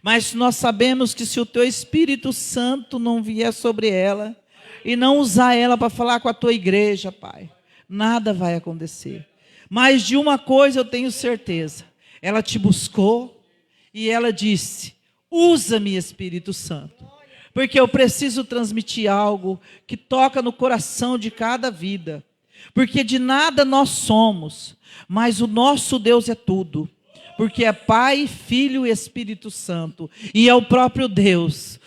Mas nós sabemos que se o teu Espírito Santo não vier sobre ela e não usar ela para falar com a tua igreja, Pai, nada vai acontecer. Mas de uma coisa eu tenho certeza: ela te buscou e ela disse: usa-me, Espírito Santo, porque eu preciso transmitir algo que toca no coração de cada vida. Porque de nada nós somos, mas o nosso Deus é tudo. Porque é Pai, Filho e Espírito Santo. E é o próprio Deus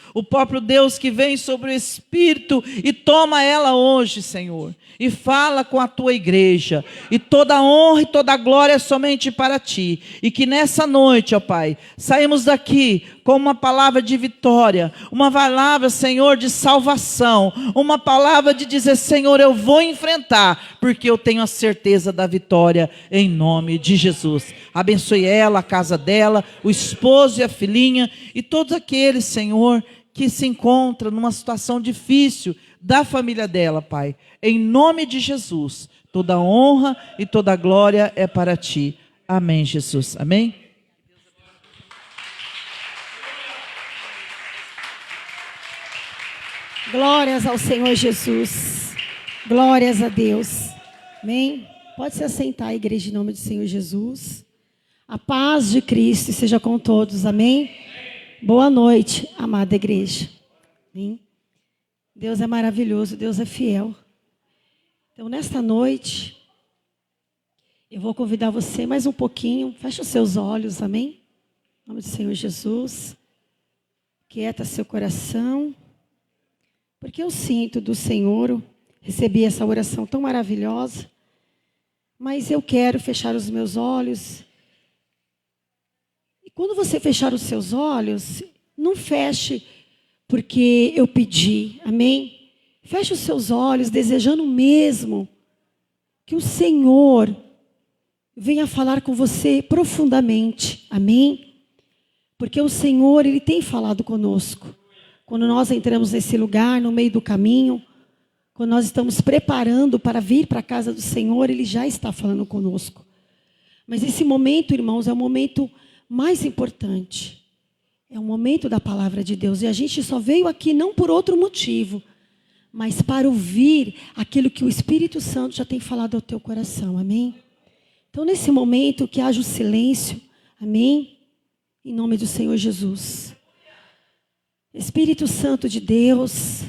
que vem sobre o Espírito e toma ela hoje, Senhor. E fala com a tua igreja. E toda a honra e toda a glória é somente para ti. E que nessa noite, ó Pai, saímos daqui com uma palavra de vitória. Uma palavra, Senhor, de salvação. Uma palavra de dizer: Senhor, eu vou enfrentar, porque eu tenho a certeza da vitória em nome de Jesus. Abençoe ela, a casa dela, o esposo e a filhinha. E todos aqueles, Senhor, que se encontram numa situação difícil da família dela, Pai. Em nome de Jesus, toda honra e toda glória é para ti. Amém, Jesus. Amém? Glórias ao Senhor Jesus. Glórias a Deus. Amém? Pode se assentar, igreja, em nome do Senhor Jesus. A paz de Cristo seja com todos. Amém? Boa noite, amada igreja. Amém? Deus é maravilhoso, Deus é fiel. Então, nesta noite, eu vou convidar você mais um pouquinho. Feche os seus olhos, amém? Em nome do Senhor Jesus. Quieta seu coração. Porque eu sinto do Senhor, recebi essa oração tão maravilhosa. Mas eu quero fechar os meus olhos. E quando você fechar os seus olhos, não feche porque eu pedi, amém? Feche os seus olhos, desejando mesmo que o Senhor venha falar com você profundamente, amém? Porque o Senhor, Ele tem falado conosco. Quando nós entramos nesse lugar, no meio do caminho, quando nós estamos preparando para vir para a casa do Senhor, Ele já está falando conosco. Mas esse momento, irmãos, é o momento mais importante. É o momento da palavra de Deus. E a gente só veio aqui não por outro motivo, mas para ouvir aquilo que o Espírito Santo já tem falado ao teu coração. Amém? Então, nesse momento, que haja o silêncio. Amém? Em nome do Senhor Jesus. Espírito Santo de Deus,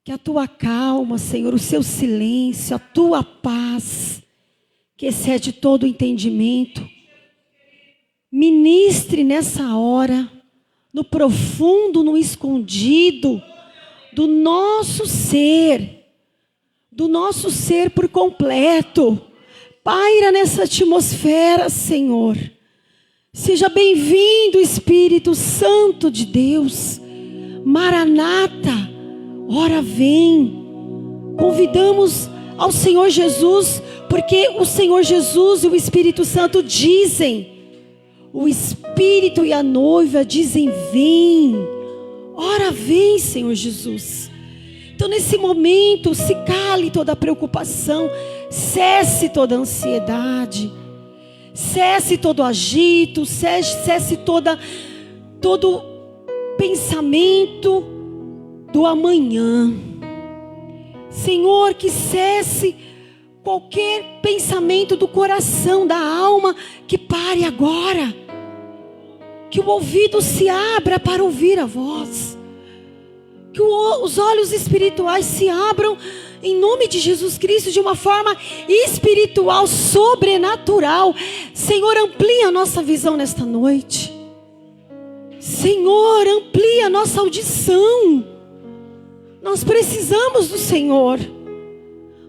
que a tua calma, Senhor, o seu silêncio, a tua paz, que excede todo o entendimento, ministre nessa hora, no profundo, no escondido, do nosso ser por completo. Paira nessa atmosfera, Senhor. Seja bem-vindo, Espírito Santo de Deus. Maranata, ora vem. Convidamos ao Senhor Jesus, porque o Senhor Jesus e o Espírito Santo dizem, o Espírito e a noiva dizem: vem. Ora vem, Senhor Jesus. Então, nesse momento, se cale toda a preocupação, cesse toda a ansiedade, cesse todo agito, cesse todo pensamento do amanhã. Senhor, que cesse qualquer pensamento do coração, da alma, que pare agora. Que o ouvido se abra para ouvir a voz. Que os olhos espirituais se abram em nome de Jesus Cristo de uma forma espiritual, sobrenatural. Senhor, amplia a nossa visão nesta noite. Senhor, amplia a nossa audição. Nós precisamos do Senhor.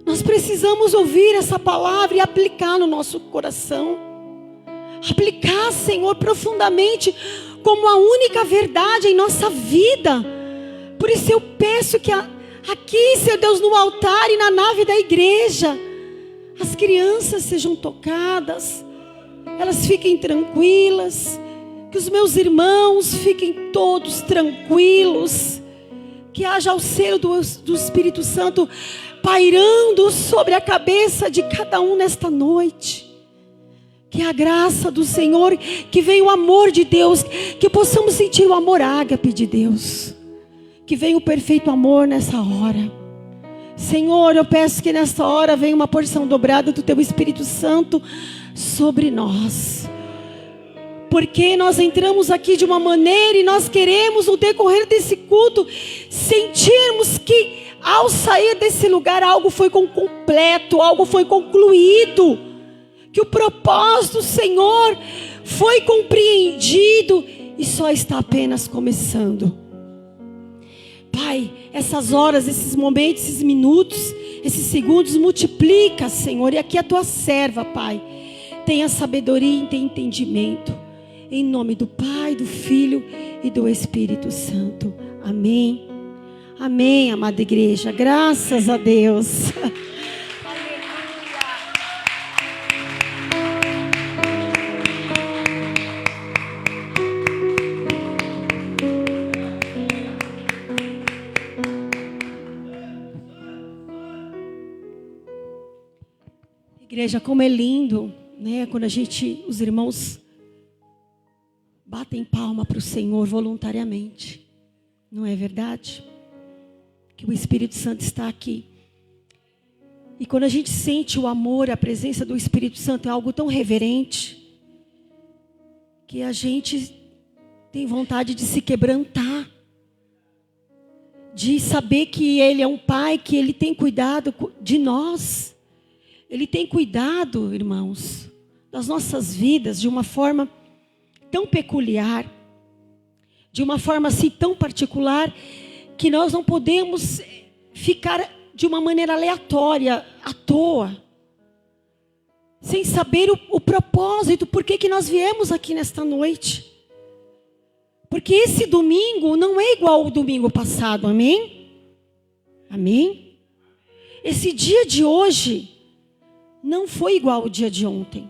Nós precisamos ouvir essa palavra e aplicar no nosso coração. Aplicar, Senhor, profundamente como a única verdade em nossa vida. Por isso eu peço que aqui, Senhor Deus, no altar e na nave da igreja, as crianças sejam tocadas, elas fiquem tranquilas, que os meus irmãos fiquem todos tranquilos, que haja o selo do Espírito Santo pairando sobre a cabeça de cada um nesta noite. Que a graça do Senhor, que venha o amor de Deus, que possamos sentir o amor ágape de Deus. Que venha o perfeito amor nessa hora. Senhor, eu peço que nessa hora venha uma porção dobrada do Teu Espírito Santo sobre nós. Porque nós entramos aqui de uma maneira e nós queremos, no decorrer desse culto, sentirmos que ao sair desse lugar algo foi completo, algo foi concluído. Que o propósito do Senhor foi compreendido e só está apenas começando. Pai, essas horas, esses momentos, esses minutos, esses segundos, multiplica, Senhor. E aqui a tua serva, Pai, tenha sabedoria e tenha entendimento. Em nome do Pai, do Filho e do Espírito Santo. Amém. Amém, amada igreja. Graças a Deus. Igreja, como é lindo, né? Quando os irmãos batem palma para o Senhor voluntariamente. Não é verdade? Que o Espírito Santo está aqui. E quando a gente sente o amor, a presença do Espírito Santo é algo tão reverente, que a gente tem vontade de se quebrantar. De saber que Ele é um Pai, que Ele tem cuidado de nós. Ele tem cuidado, irmãos, das nossas vidas de uma forma tão peculiar, de uma forma assim tão particular, que nós não podemos ficar de uma maneira aleatória, à toa, sem saber o propósito, por que nós viemos aqui nesta noite. Porque esse domingo não é igual ao domingo passado, amém? Amém? Esse dia de hoje não foi igual ao dia de ontem.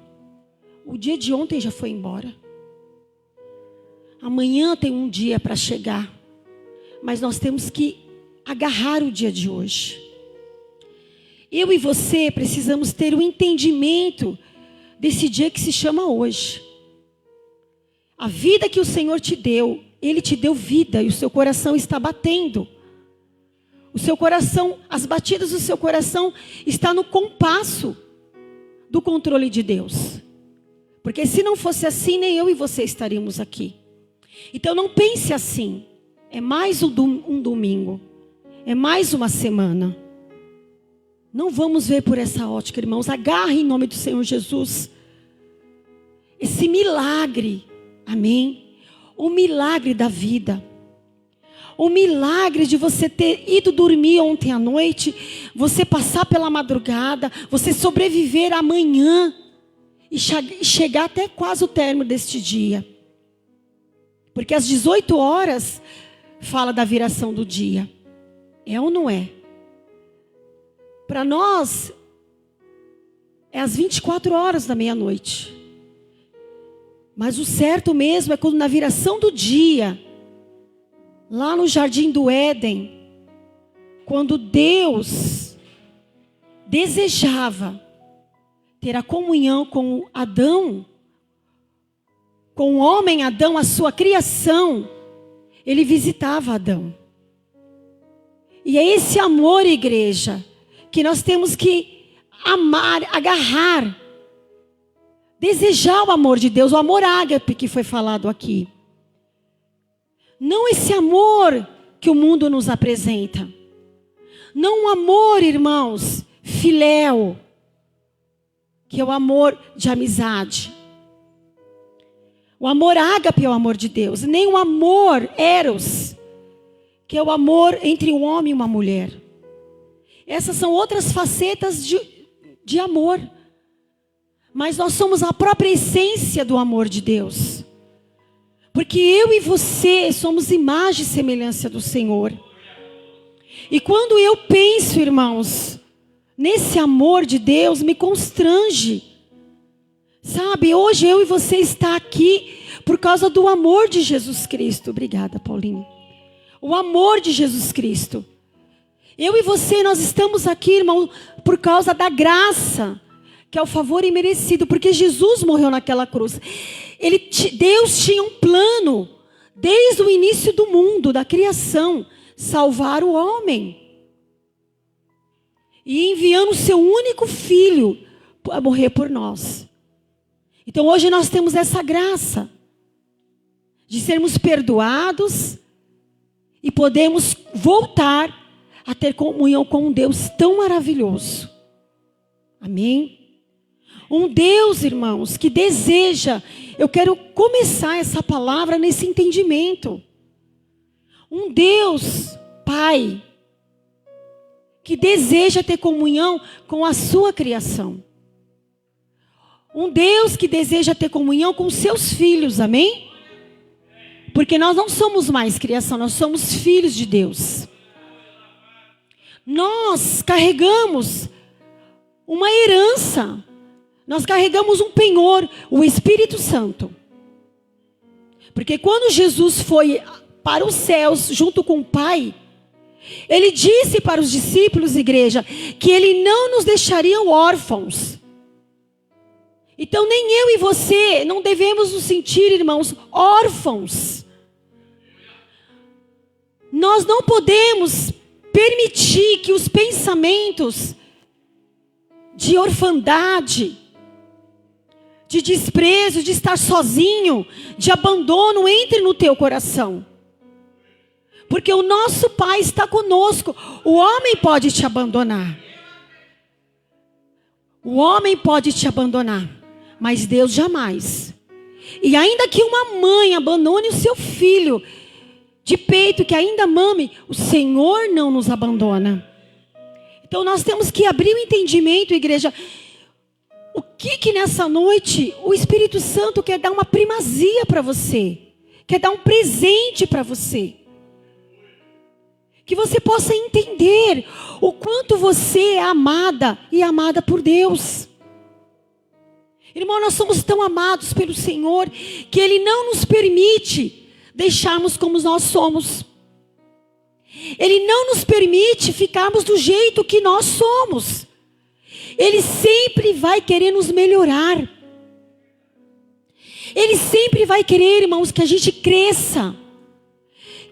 O dia de ontem já foi embora. Amanhã tem um dia para chegar. Mas nós temos que agarrar o dia de hoje. Eu e você precisamos ter o entendimento desse dia que se chama hoje. A vida que o Senhor te deu, Ele te deu vida e o seu coração está batendo. O seu coração, as batidas do seu coração está no compasso do controle de Deus. Porque se não fosse assim, nem eu e você estaríamos aqui. Então não pense assim. É mais um domingo. É mais uma semana. Não vamos ver por essa ótica, irmãos. Agarre em nome do Senhor Jesus esse milagre. Amém? O milagre da vida. O milagre de você ter ido dormir ontem à noite, você passar pela madrugada, você sobreviver amanhã e chegar até quase o término deste dia. Porque às 18 horas fala da viração do dia. É ou não é? Para nós, é às 24 horas da meia-noite. Mas o certo mesmo é quando na viração do dia, lá no jardim do Éden, quando Deus desejava ter a comunhão com Adão, com o homem Adão, a sua criação, Ele visitava Adão. E é esse amor, igreja, que nós temos que amar, agarrar, desejar o amor de Deus, o amor ágape que foi falado aqui. Não esse amor que o mundo nos apresenta. Não o amor, irmãos, filéu, que é o amor de amizade. O amor ágape é o amor de Deus. Nem o amor eros, que é o amor entre um homem e uma mulher. Essas são outras facetas de amor. Mas nós somos a própria essência do amor de Deus. Porque eu e você somos imagem e semelhança do Senhor. E quando eu penso, irmãos, nesse amor de Deus, me constrange. Sabe, hoje eu e você está aqui por causa do amor de Jesus Cristo. Obrigada, Paulinho. O amor de Jesus Cristo. Eu e você, nós estamos aqui, irmão, por causa da graça que é o favor imerecido, porque Jesus morreu naquela cruz. Deus tinha um plano, desde o início do mundo, da criação, salvar o homem. E enviando o seu único filho a morrer por nós. Então hoje nós temos essa graça de sermos perdoados e podemos voltar a ter comunhão com um Deus tão maravilhoso. Amém? Um Deus, irmãos, que deseja, eu quero começar essa palavra nesse entendimento. Um Deus, Pai, que deseja ter comunhão com a sua criação. Um Deus que deseja ter comunhão com seus filhos, amém? Porque nós não somos mais criação, nós somos filhos de Deus. Nós carregamos uma herança. Nós carregamos um penhor, o Espírito Santo. Porque quando Jesus foi para os céus, junto com o Pai, Ele disse para os discípulos, igreja, que Ele não nos deixaria órfãos. Então nem eu e você não devemos nos sentir, irmãos, órfãos. Nós não podemos permitir que os pensamentos de orfandade, de desprezo, de estar sozinho, de abandono, entre no teu coração. Porque o nosso Pai está conosco. O homem pode te abandonar. O homem pode te abandonar, mas Deus jamais. E ainda que uma mãe abandone o seu filho de peito, que ainda mame, o Senhor não nos abandona. Então nós temos que abrir o entendimento, igreja. O que nessa noite o Espírito Santo quer dar uma primazia para você? Quer dar um presente para você? Que você possa entender o quanto você é amada e amada por Deus. Irmão, nós somos tão amados pelo Senhor que Ele não nos permite deixarmos como nós somos. Ele não nos permite ficarmos do jeito que nós somos. Ele sempre vai querer nos melhorar. Ele sempre vai querer, irmãos, que a gente cresça.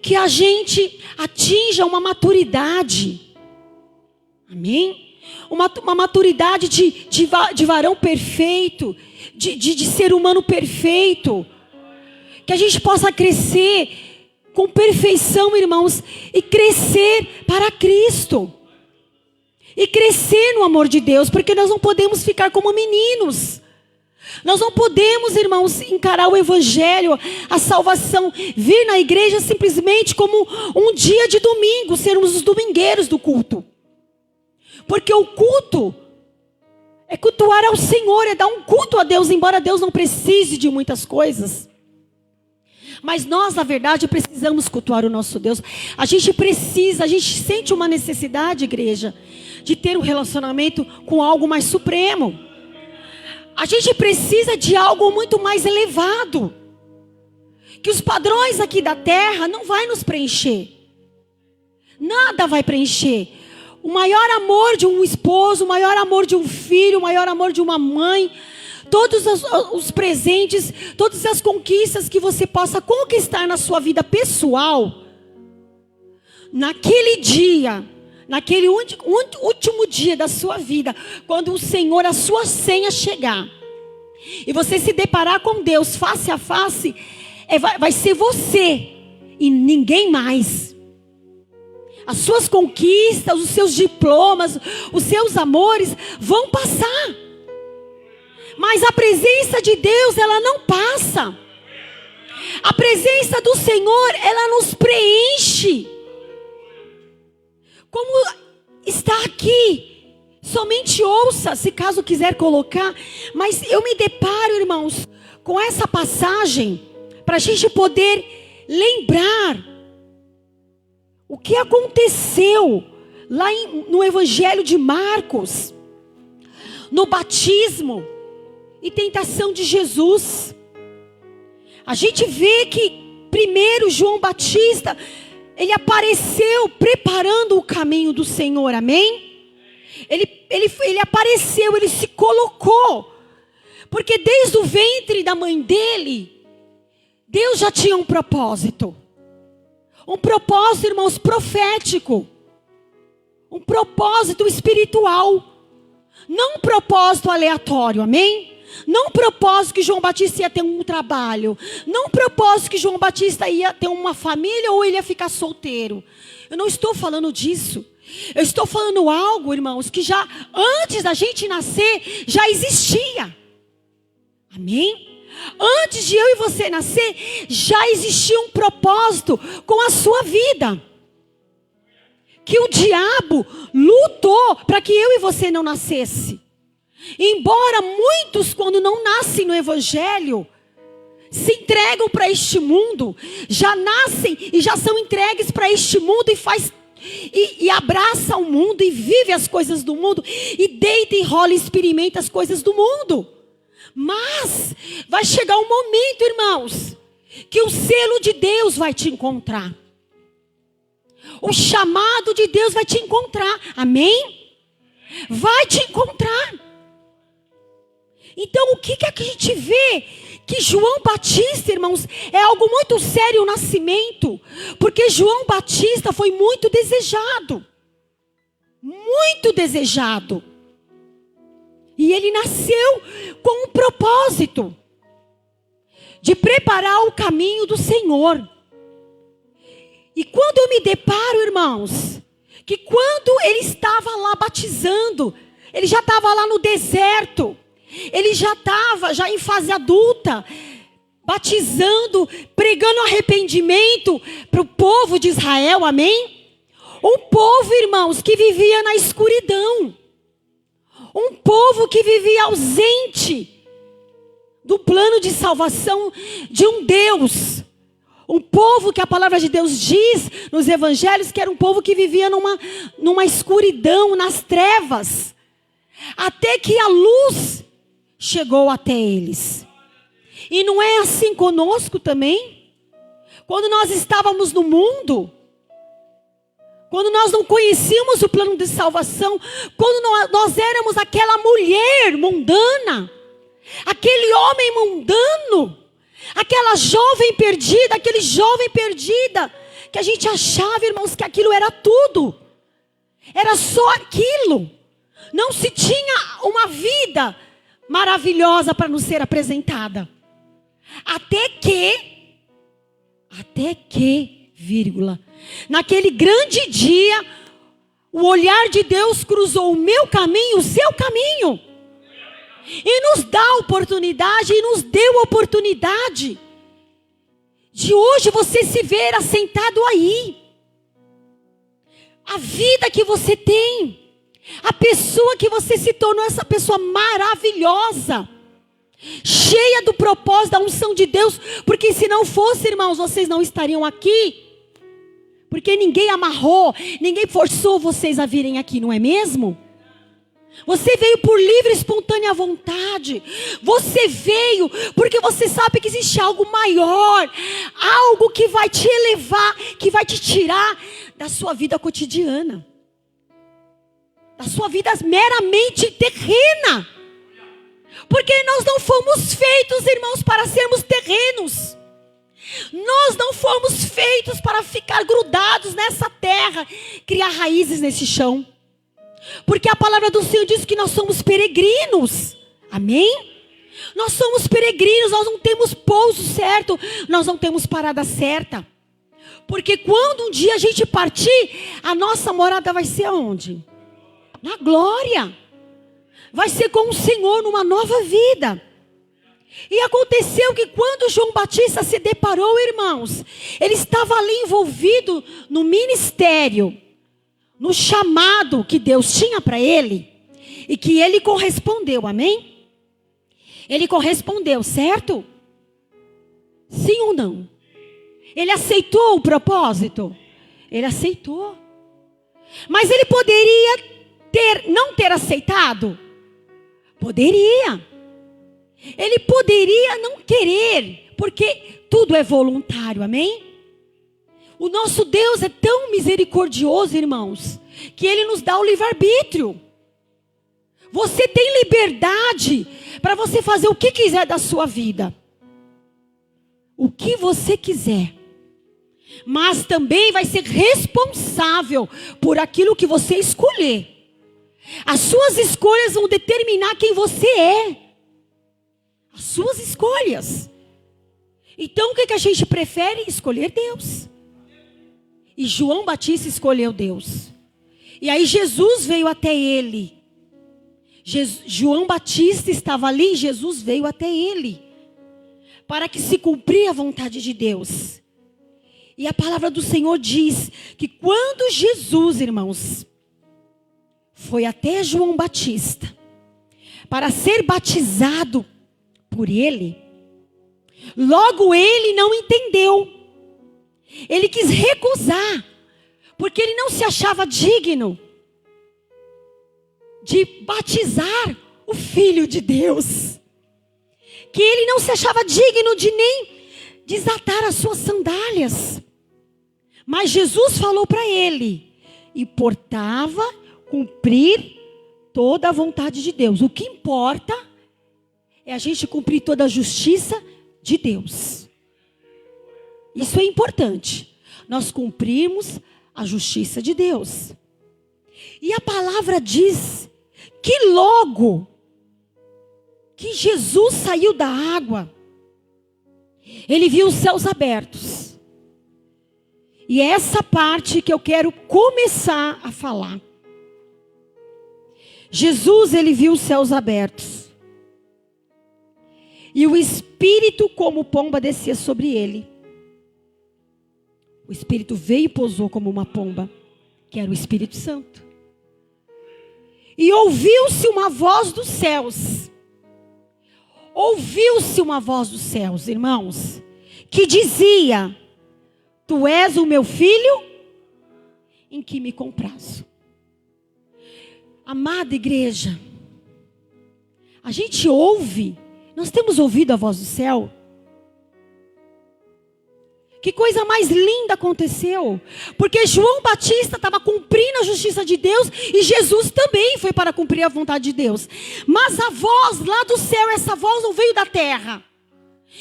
Que a gente atinja uma maturidade. Amém? Uma maturidade de varão perfeito. De ser humano perfeito. Que a gente possa crescer com perfeição, irmãos. E crescer para Cristo. E crescer no amor de Deus. Porque nós não podemos ficar como meninos. Nós não podemos, irmãos, encarar o evangelho, a salvação, vir na igreja simplesmente como um dia de domingo, sermos os domingueiros do culto. Porque o culto é cultuar ao Senhor, é dar um culto a Deus, embora Deus não precise de muitas coisas. Mas nós, na verdade, precisamos cultuar o nosso Deus. A gente sente uma necessidade, igreja, de ter um relacionamento com algo mais supremo. A gente precisa de algo muito mais elevado. Que os padrões aqui da terra não vai nos preencher. Nada vai preencher. O maior amor de um esposo, o maior amor de um filho, o maior amor de uma mãe. Todos os presentes, todas as conquistas que você possa conquistar na sua vida pessoal. Naquele dia, naquele último dia da sua vida, quando o Senhor, a sua senha chegar, e você se deparar com Deus face a face, vai ser você e ninguém mais. As suas conquistas, os seus diplomas, os seus amores vão passar. Mas a presença de Deus, ela não passa. A presença do Senhor, ela nos preenche. Como está aqui, somente ouça, se caso quiser colocar. Mas eu me deparo, irmãos, com essa passagem, para a gente poder lembrar o que aconteceu lá no Evangelho de Marcos, no batismo e tentação de Jesus. A gente vê que primeiro João Batista, ele apareceu preparando o caminho do Senhor, amém? Ele ele apareceu, ele se colocou. Porque desde o ventre da mãe dele, Deus já tinha um propósito. Um propósito, irmãos, profético. Um propósito espiritual. Não um propósito aleatório, amém? Não um propósito que João Batista ia ter um trabalho. Não um propósito que João Batista ia ter uma família ou ele ia ficar solteiro. Eu não estou falando disso. Eu estou falando algo, irmãos, que já antes da gente nascer, já existia. Amém? Antes de eu e você nascer, já existia um propósito com a sua vida. Que o diabo lutou para que eu e você não nascesse. Embora muitos, quando não nascem no evangelho, se entregam para este mundo, já nascem e já são entregues para este mundo e abraça o mundo e vive as coisas do mundo e deita e rola e experimenta as coisas do mundo. Mas vai chegar um momento, irmãos, que o selo de Deus vai te encontrar. O chamado de Deus vai te encontrar. Amém? Vai te encontrar. Então o que é que a gente vê? Que João Batista, irmãos, é algo muito sério o nascimento. Porque João Batista foi muito desejado. Muito desejado. E ele nasceu com um propósito. De preparar o caminho do Senhor. E quando eu me deparo, irmãos, que quando ele estava lá batizando, ele já estava lá no deserto. Ele já estava em fase adulta, batizando, pregando arrependimento para o povo de Israel, amém? Um povo, irmãos, que vivia na escuridão. Um povo que vivia ausente do plano de salvação de um Deus. Um povo que a palavra de Deus diz nos evangelhos que era um povo que vivia numa escuridão, nas trevas. Até que a luz chegou até eles. E não é assim conosco também? Quando nós estávamos no mundo, quando nós não conhecíamos o plano de salvação, quando nós éramos aquela mulher mundana, aquele homem mundano, aquela jovem perdida, aquele jovem perdida, que a gente achava, irmãos, que aquilo era tudo. Era só aquilo. Não se tinha uma vida maravilhosa para nos ser apresentada. Até que, vírgula, naquele grande dia, o olhar de Deus cruzou o meu caminho, o seu caminho. E nos dá a oportunidade, e nos deu a oportunidade de hoje você se ver assentado aí. A vida que você tem, a pessoa que você se tornou, essa pessoa maravilhosa, cheia do propósito, da unção de Deus, porque se não fosse, irmãos, vocês não estariam aqui. Porque ninguém amarrou, ninguém forçou vocês a virem aqui, não é mesmo? Você veio por livre e espontânea vontade. Você veio porque você sabe que existe algo maior, algo que vai te elevar, que vai te tirar da sua vida cotidiana, da sua vida meramente terrena. Porque nós não fomos feitos, irmãos, para sermos terrenos. Nós não fomos feitos para ficar grudados nessa terra, criar raízes nesse chão. Porque a palavra do Senhor diz que nós somos peregrinos. Amém? Nós somos peregrinos, nós não temos pouso certo, nós não temos parada certa. Porque quando um dia a gente partir, a nossa morada vai ser aonde? Na glória. Vai ser com o Senhor numa nova vida. E aconteceu que quando João Batista se deparou, irmãos, ele estava ali envolvido no ministério, no chamado que Deus tinha para ele, e que ele correspondeu, amém? Ele correspondeu, certo? Sim ou não? Ele aceitou o propósito? Ele aceitou. Mas ele poderia não ter aceitado? Poderia. Ele poderia não querer, porque tudo é voluntário, amém? O nosso Deus é tão misericordioso, irmãos, que Ele nos dá o livre-arbítrio. Você tem liberdade para você fazer o que quiser da sua vida. O que você quiser. Mas também vai ser responsável por aquilo que você escolher. As suas escolhas vão determinar quem você é. As suas escolhas. Então o que a gente prefere? Escolher Deus. E João Batista escolheu Deus. E aí Jesus veio até ele. João Batista estava ali, Jesus veio até ele. Para que se cumprir a vontade de Deus. E a palavra do Senhor diz que quando Jesus, irmãos, foi até João Batista para ser batizado por ele, logo ele não entendeu. Ele quis recusar, porque ele não se achava digno de batizar o Filho de Deus. Que ele não se achava digno de nem desatar as suas sandálias. Mas Jesus falou para ele, importava cumprir toda a vontade de Deus. O que importa é a gente cumprir toda a justiça de Deus. Isso é importante. Nós cumprimos a justiça de Deus. E a palavra diz que logo que Jesus saiu da água, ele viu os céus abertos. E é essa parte que eu quero começar a falar. Jesus, ele viu os céus abertos. E o Espírito como pomba descia sobre ele. O Espírito veio e pousou como uma pomba, que era o Espírito Santo. E ouviu-se uma voz dos céus. Ouviu-se uma voz dos céus, irmãos, que dizia: Tu és o meu filho, em que me comprazo. Amada igreja, a gente ouve, nós temos ouvido a voz do céu. Que coisa mais linda aconteceu, porque João Batista estava cumprindo a justiça de Deus e Jesus também foi para cumprir a vontade de Deus. Mas a voz lá do céu, essa voz não veio da terra.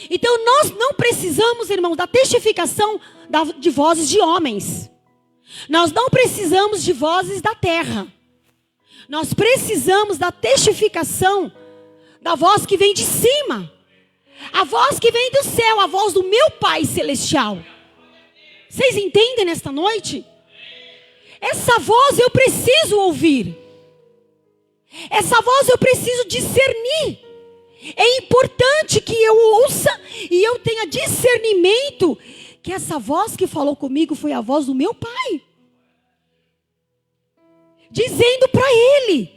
Então nós não precisamos, irmãos, da testificação de vozes de homens. Nós não precisamos de vozes da terra. Nós precisamos da testificação da voz que vem de cima. A voz que vem do céu, a voz do meu Pai Celestial. Vocês entendem nesta noite? Essa voz eu preciso ouvir. Essa voz eu preciso discernir. É importante que eu ouça e eu tenha discernimento que essa voz que falou comigo foi a voz do meu Pai. Dizendo para ele,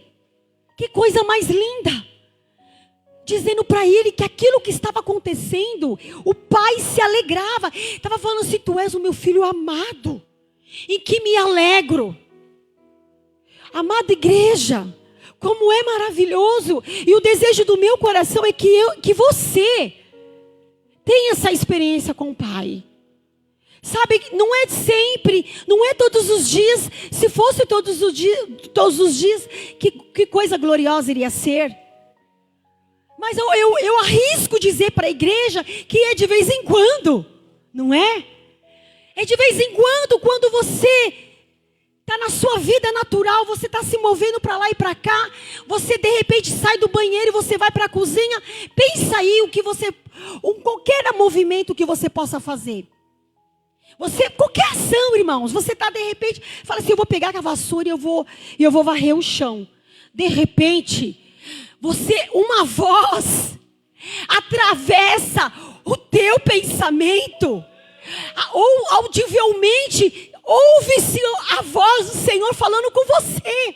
que coisa mais linda. Dizendo para ele que aquilo que estava acontecendo, o Pai se alegrava. Estava falando assim: Tu és o meu filho amado, em que me alegro. Amada igreja, como é maravilhoso. E o desejo do meu coração é que você tenha essa experiência com o Pai. Sabe, não é sempre, não é todos os dias. Se fosse todos os dias, que coisa gloriosa iria ser. Mas eu arrisco dizer para a igreja que é de vez em quando, não é? É de vez em quando você está na sua vida natural, você está se movendo para lá e para cá, você de repente sai do banheiro e você vai para a cozinha, pensa aí qualquer movimento que você possa fazer. Qualquer ação, irmãos, você está de repente, fala assim: eu vou pegar a vassoura e eu vou varrer o chão. De repente, uma voz atravessa o teu pensamento, ou audivelmente ouve-se a voz do Senhor falando com você.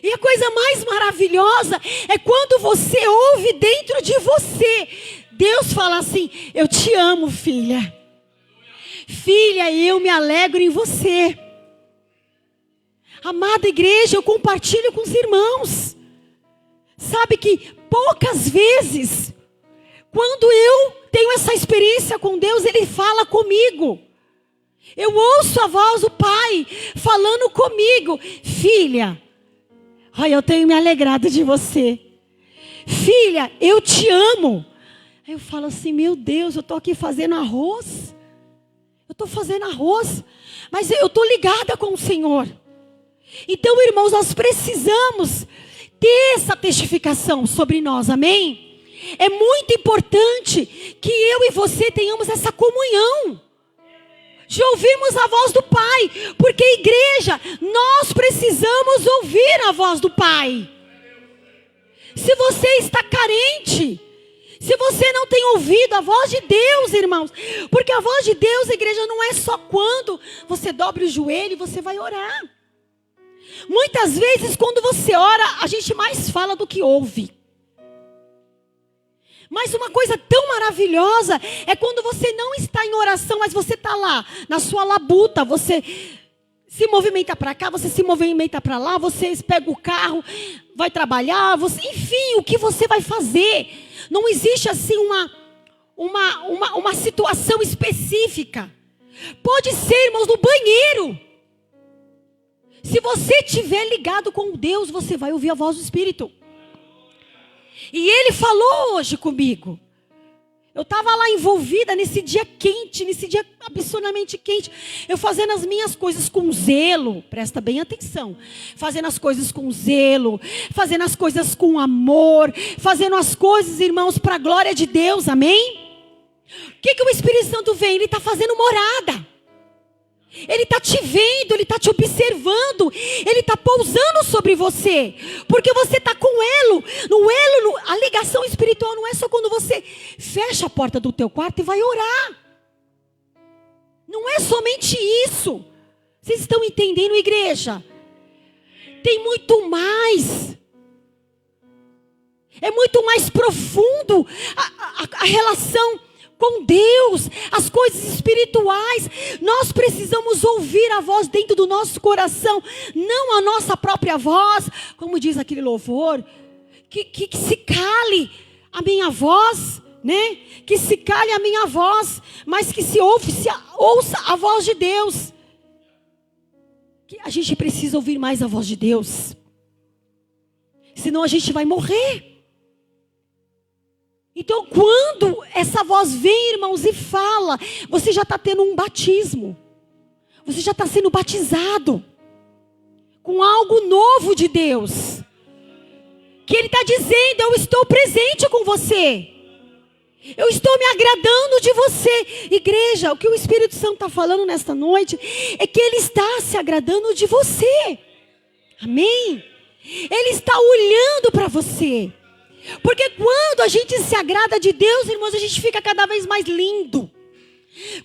E a coisa mais maravilhosa é quando você ouve dentro de você, Deus fala assim: eu te amo, filha. Filha, eu me alegro em você. Amada igreja, eu compartilho com os irmãos. Sabe que poucas vezes, quando eu tenho essa experiência com Deus, Ele fala comigo. Eu ouço a voz do Pai falando comigo: filha, Ai, eu tenho me alegrado de você. Filha, eu te amo. Aí eu falo assim, meu Deus, eu estou aqui fazendo arroz. Eu estou fazendo arroz, mas eu estou ligada com o Senhor. Então, irmãos, nós precisamos ter essa testificação sobre nós, amém? É muito importante que eu e você tenhamos essa comunhão, de ouvirmos a voz do Pai, porque igreja, nós precisamos ouvir a voz do Pai. Se você está carente, se você não tem ouvido a voz de Deus, irmãos, porque a voz de Deus, igreja, não é só quando você dobra o joelho e você vai orar. Muitas vezes, quando você ora, a gente mais fala do que ouve. Mas uma coisa tão maravilhosa é quando você não está em oração, mas você está lá, na sua labuta, você se movimenta para cá, você se movimenta para lá, você pega o carro, vai trabalhar, enfim, o que você vai fazer. Não existe assim uma situação específica. Pode ser, irmãos, no banheiro. Se você estiver ligado com Deus, você vai ouvir a voz do Espírito. E Ele falou hoje comigo. Eu estava lá envolvida nesse dia quente, nesse dia absurdamente quente. Eu fazendo as minhas coisas com zelo. Presta bem atenção. Fazendo as coisas com zelo. Fazendo as coisas com amor. Fazendo as coisas, irmãos, para a glória de Deus. Amém? O que o Espírito Santo vem? Ele está fazendo morada. Ele está te vendo, Ele está te observando, Ele está pousando sobre você, porque você está com elo. A ligação espiritual não é só quando você fecha a porta do teu quarto e vai orar. Não é somente isso. Vocês estão entendendo, igreja? Tem muito mais. É muito mais profundo a relação com Deus, as coisas espirituais. Nós precisamos ouvir a voz dentro do nosso coração, não a nossa própria voz, como diz aquele louvor, que se cale a minha voz, né? Que se cale a minha voz, mas que se ouça a voz de Deus. Que a gente precisa ouvir mais a voz de Deus, senão a gente vai morrer. Então, quando essa voz vem, irmãos, e fala, você já está tendo um batismo. Você já está sendo batizado com algo novo de Deus. Que Ele está dizendo, eu estou presente com você. Eu estou me agradando de você. Igreja, o que o Espírito Santo está falando nesta noite é que Ele está se agradando de você. Amém? Ele está olhando para você. Porque quando a gente se agrada de Deus, irmãos, a gente fica cada vez mais lindo.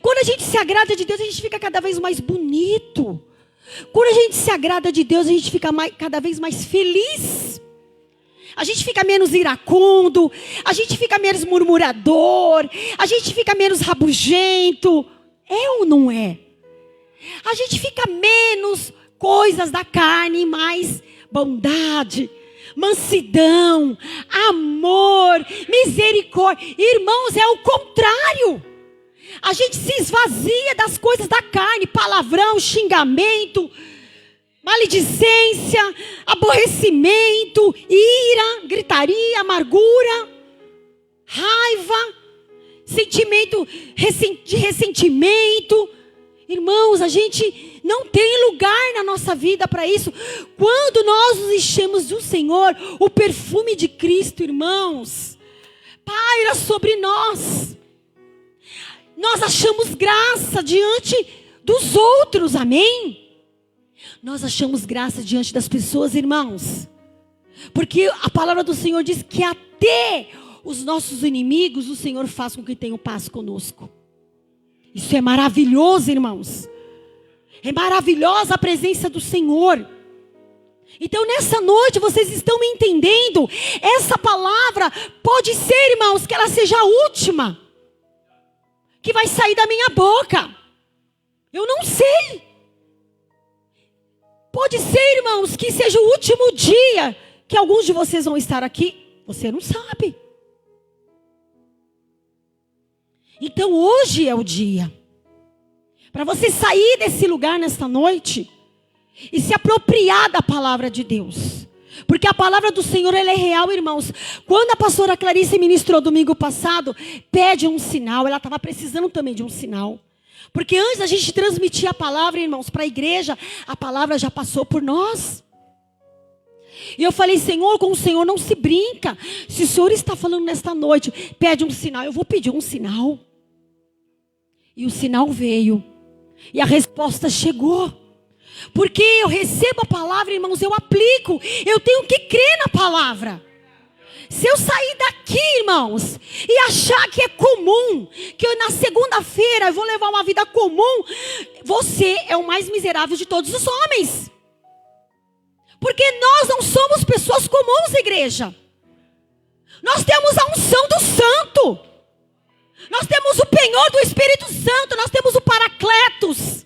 Quando a gente se agrada de Deus, a gente fica cada vez mais bonito. Quando a gente se agrada de Deus, a gente fica cada vez mais feliz. A gente fica menos iracundo, a gente fica menos murmurador, a gente fica menos rabugento. É ou não é? A gente fica menos coisas da carne, mais bondade, mansidão, amor, misericórdia. Irmãos, é o contrário. A gente se esvazia das coisas da carne, palavrão, xingamento, maledicência, aborrecimento, ira, gritaria, amargura, raiva, sentimento de ressentimento. Irmãos, a gente não tem lugar na nossa vida para isso. Quando nós nos enchemos do Senhor, o perfume de Cristo, irmãos, paira sobre nós. Nós achamos graça diante dos outros, amém? Nós achamos graça diante das pessoas, irmãos. Porque a palavra do Senhor diz que até os nossos inimigos o Senhor faz com que tenham paz conosco. Isso é maravilhoso, irmãos. É maravilhosa a presença do Senhor. Então nessa noite vocês estão me entendendo? Essa palavra pode ser, irmãos, que ela seja a última que vai sair da minha boca. Eu não sei. Pode ser, irmãos, que seja o último dia que alguns de vocês vão estar aqui. Você não sabe. Então hoje é o dia para você sair desse lugar nesta noite e se apropriar da palavra de Deus. Porque a palavra do Senhor, ela é real, irmãos. Quando a pastora Clarice ministrou domingo passado, pede um sinal. Ela estava precisando também de um sinal. Porque antes da gente transmitir a palavra, irmãos, para a igreja, a palavra já passou por nós. E eu falei, Senhor, com o Senhor não se brinca. Se o Senhor está falando nesta noite, pede um sinal. Eu vou pedir um sinal. E o sinal veio. E a resposta chegou. Porque eu recebo a palavra, irmãos, eu aplico. Eu tenho que crer na palavra. Se eu sair daqui, irmãos, e achar que é comum, que eu, na segunda-feira eu vou levar uma vida comum, você é o mais miserável de todos os homens. Porque nós não somos pessoas comuns, igreja. Nós temos a unção do Santo. Nós temos o penhor do Espírito Santo. Nós temos o Paracletos.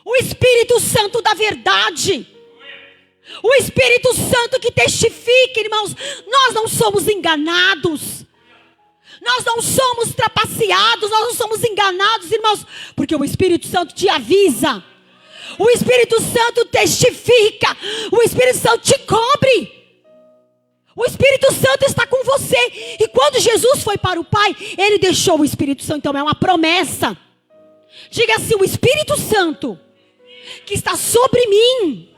O Espírito Santo da verdade. O Espírito Santo que testifica, irmãos. Nós não somos enganados. Nós não somos trapaceados. Nós não somos enganados, irmãos. Porque o Espírito Santo te avisa. O Espírito Santo testifica. O Espírito Santo te cobre. O Espírito Santo está com você. E quando Jesus foi para o Pai, Ele deixou o Espírito Santo. Então é uma promessa. Diga assim, o Espírito Santo que está sobre mim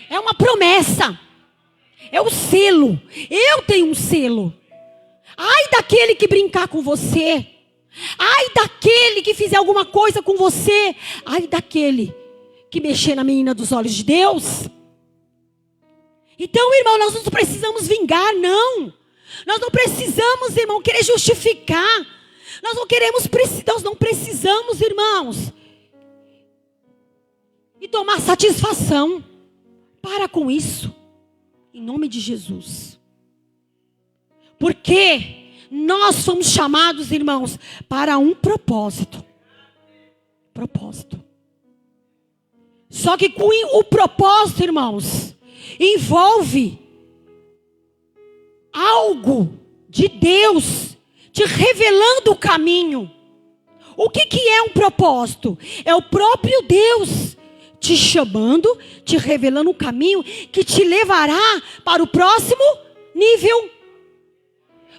é uma promessa. É o selo. Eu tenho um selo. Ai daquele que brincar com você. Ai daquele que fizer alguma coisa com você. Ai daquele que mexer na menina dos olhos de Deus. Então, irmão, nós não precisamos vingar, não. Nós não precisamos, irmão, querer justificar. Nós não precisamos, irmãos, e tomar satisfação. Para com isso, em nome de Jesus. Porque nós fomos chamados, irmãos, para um propósito. Propósito. Só que com o propósito, irmãos, envolve algo de Deus te revelando o caminho. O que é um propósito? É o próprio Deus te chamando, te revelando um caminho que te levará para o próximo nível.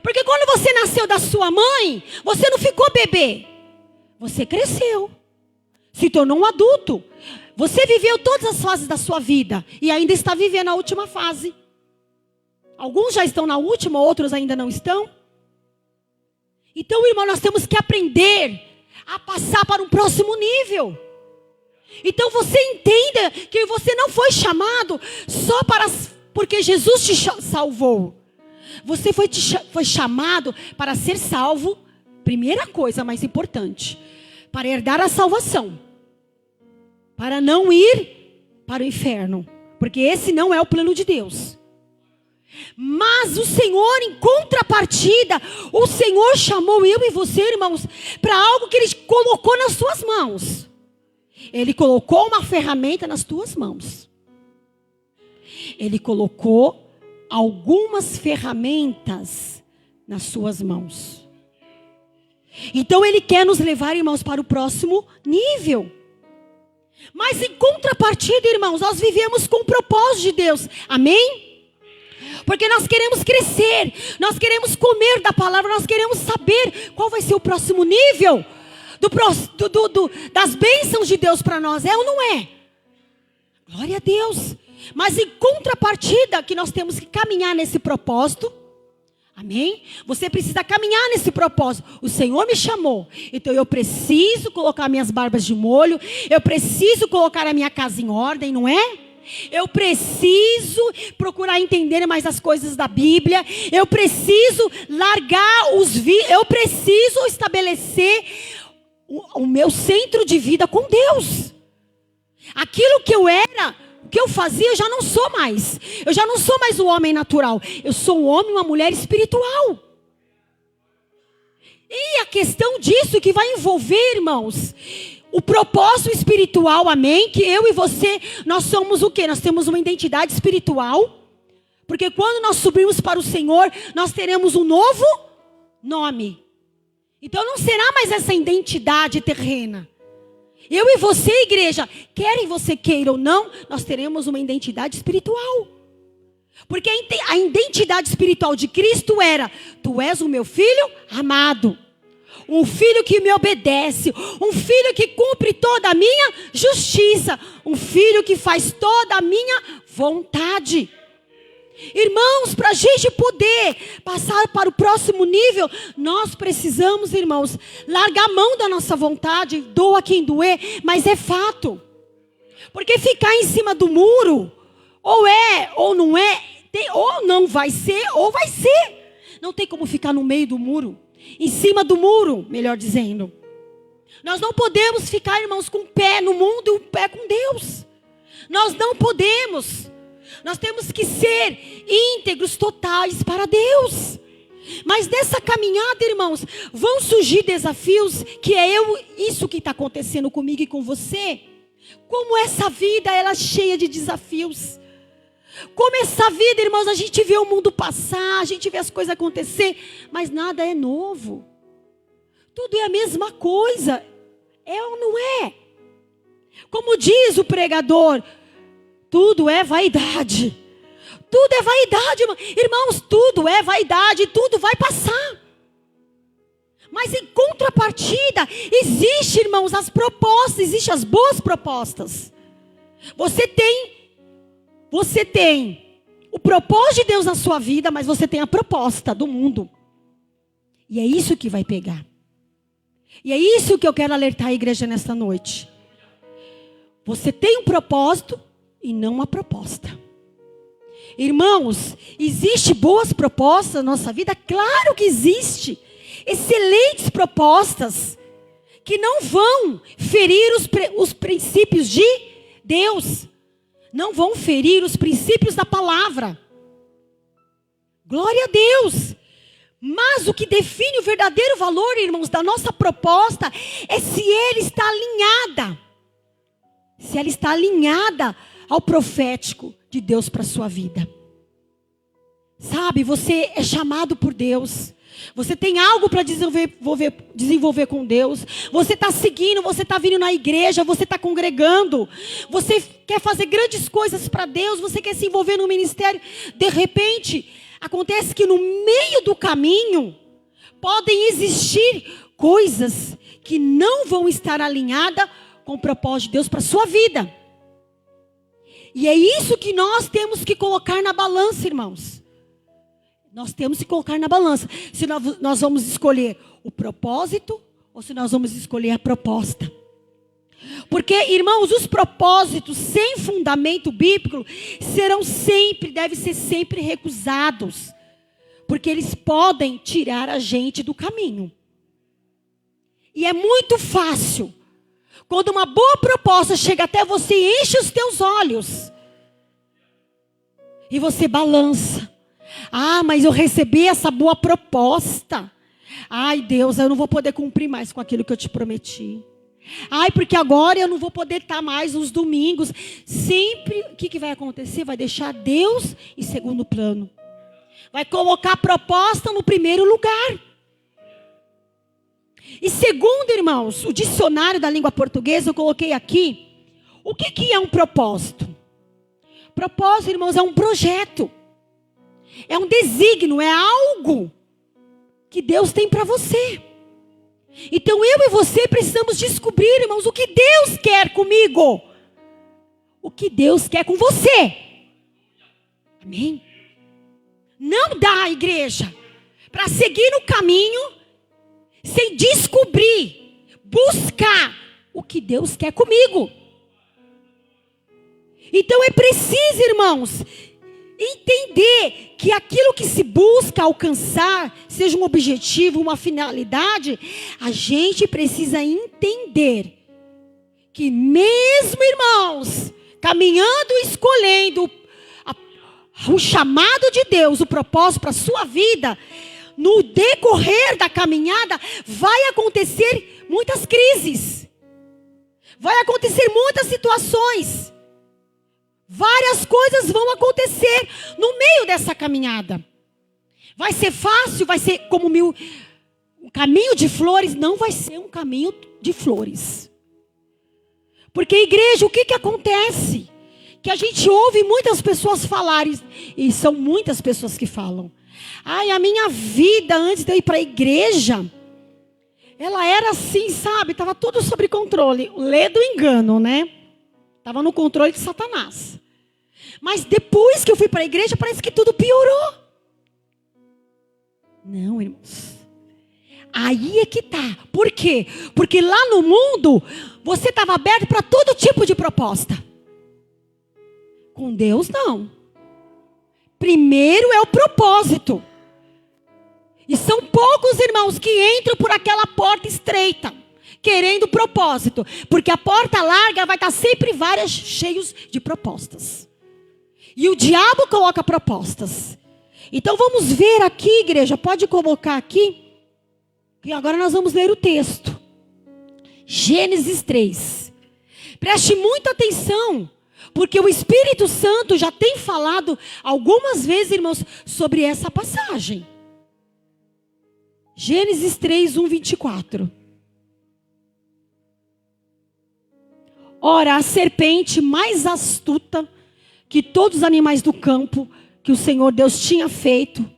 Porque quando você nasceu da sua mãe, você não ficou bebê. Você cresceu, se tornou um adulto. Você viveu todas as fases da sua vida e ainda está vivendo a última fase. Alguns já estão na última, outros ainda não estão. Então, irmão, nós temos que aprender a passar para um próximo nível. Então você entenda que você não foi chamado só porque Jesus te salvou. Você foi chamado para ser salvo, primeira coisa mais importante, para herdar a salvação. Para não ir para o inferno. Porque esse não é o plano de Deus. Mas o Senhor, em contrapartida, o Senhor chamou eu e você, irmãos, para algo que Ele colocou nas suas mãos. Ele colocou uma ferramenta nas tuas mãos. Ele colocou algumas ferramentas nas suas mãos. Então Ele quer nos levar, irmãos, para o próximo nível. Mas em contrapartida, irmãos, nós vivemos com o propósito de Deus. Amém? Porque nós queremos crescer. Nós queremos comer da palavra. Nós queremos saber qual vai ser o próximo nível das bênçãos de Deus para nós. É ou não é? Glória a Deus. Mas em contrapartida que nós temos que caminhar nesse propósito. Amém? Você precisa caminhar nesse propósito. O Senhor me chamou. Então eu preciso colocar minhas barbas de molho. Eu preciso colocar a minha casa em ordem, não é? Eu preciso procurar entender mais as coisas da Bíblia. Eu preciso largar eu preciso estabelecer o meu centro de vida com Deus. Aquilo que eu era, o que eu fazia, eu já não sou mais. Eu já não sou mais o homem natural. Eu sou um homem e uma mulher espiritual. E a questão disso que vai envolver, irmãos, o propósito espiritual, amém? Que eu e você, nós somos o quê? Nós temos uma identidade espiritual. Porque quando nós subirmos para o Senhor, nós teremos um novo nome. Então não será mais essa identidade terrena. Eu e você, igreja, querem você queira ou não, nós teremos uma identidade espiritual. Porque a identidade espiritual de Cristo era: tu és o meu filho amado. Um filho que me obedece. Um filho que cumpre toda a minha justiça. Um filho que faz toda a minha vontade. Irmãos, para a gente poder passar para o próximo nível, nós precisamos, irmãos, largar a mão da nossa vontade. Doa quem doer, mas é fato. Porque ficar em cima do muro, ou é, ou não é, ou não vai ser, ou vai ser. Não tem como ficar no meio do muro. Em cima do muro, melhor dizendo. Nós não podemos ficar, irmãos, com o pé no mundo e o pé com Deus. Nós não podemos. Nós temos que ser íntegros totais para Deus. Mas nessa caminhada, irmãos, vão surgir desafios que isso que está acontecendo comigo e com você. Como essa vida, ela é cheia de desafios. Como essa vida, irmãos, a gente vê o mundo passar, a gente vê as coisas acontecer, mas nada é novo. Tudo é a mesma coisa. É ou não é? Como diz o pregador, tudo é vaidade. Tudo é vaidade, irmãos, tudo é vaidade, tudo vai passar. Mas em contrapartida, existe, irmãos, as propostas, existem as boas propostas. Você tem o propósito de Deus na sua vida, mas você tem a proposta do mundo. E é isso que vai pegar. E é isso que eu quero alertar a igreja nesta noite. Você tem um propósito e não uma proposta. Irmãos, existe boas propostas na nossa vida? Claro que existe. Excelentes propostas que não vão ferir os princípios de Deus. Não vão ferir os princípios da palavra. Glória a Deus. Mas o que define o verdadeiro valor, irmãos, da nossa proposta é se ela está alinhada. Se ela está alinhada ao profético de Deus para a sua vida. Sabe, você é chamado por Deus. Você tem algo para desenvolver com Deus. Você está seguindo, você está vindo na igreja, você está congregando. Você quer fazer grandes coisas para Deus, você quer se envolver no ministério. De repente, acontece que no meio do caminho, podem existir coisas que não vão estar alinhadas com o propósito de Deus para a sua vida. E é isso que nós temos que colocar na balança, irmãos. Nós temos que colocar na balança. Se nós vamos escolher o propósito ou se nós vamos escolher a proposta. Porque, irmãos, os propósitos sem fundamento bíblico devem ser sempre recusados. Porque eles podem tirar a gente do caminho. E é muito fácil. Quando uma boa proposta chega até você e enche os teus olhos. E você balança. Ah, mas eu recebi essa boa proposta. Ai, Deus, eu não vou poder cumprir mais com aquilo que eu te prometi. Ai, porque agora eu não vou poder estar mais nos domingos. Sempre, o que vai acontecer? Vai deixar Deus em segundo plano. Vai colocar a proposta no primeiro lugar. E segundo, irmãos, o dicionário da língua portuguesa, eu coloquei aqui. O que é um propósito? Propósito, irmãos, é um projeto. É um desígnio, é algo que Deus tem para você. Então eu e você precisamos descobrir, irmãos, o que Deus quer comigo. O que Deus quer com você. Amém? Não dá, igreja, para seguir no caminho sem descobrir, buscar o que Deus quer comigo. Então é preciso, irmãos, entender que aquilo que se busca alcançar, seja um objetivo, uma finalidade, a gente precisa entender que mesmo, irmãos, caminhando e escolhendo o chamado de Deus, o propósito para a sua vida, no decorrer da caminhada, vai acontecer muitas crises. Vai acontecer muitas situações. Várias coisas vão acontecer no meio dessa caminhada. Vai ser fácil, vai ser como um caminho de flores, não vai ser um caminho de flores. Porque, igreja, o que acontece? que a gente ouve muitas pessoas falarem, e são muitas pessoas que falam. Ai, a minha vida antes de eu ir para a igreja, ela era assim, sabe? Estava tudo sob controle. Lê do engano, né? Estava no controle de Satanás. Mas depois que eu fui para a igreja, parece que tudo piorou. Não, irmãos. Aí é que tá. Por quê? Porque lá no mundo, você estava aberto para todo tipo de proposta. Com Deus, não. Primeiro é o propósito. E são poucos irmãos que entram por aquela porta estreita, querendo propósito. Porque a porta larga vai estar sempre cheios de propostas. E o diabo coloca propostas. Então vamos ver aqui, igreja, pode colocar aqui. E agora nós vamos ler o texto. Gênesis 3. Preste muita atenção, porque o Espírito Santo já tem falado algumas vezes, irmãos, sobre essa passagem. Gênesis 3, 1, 24. Ora, a serpente mais astuta que todos os animais do campo que o Senhor Deus tinha feito.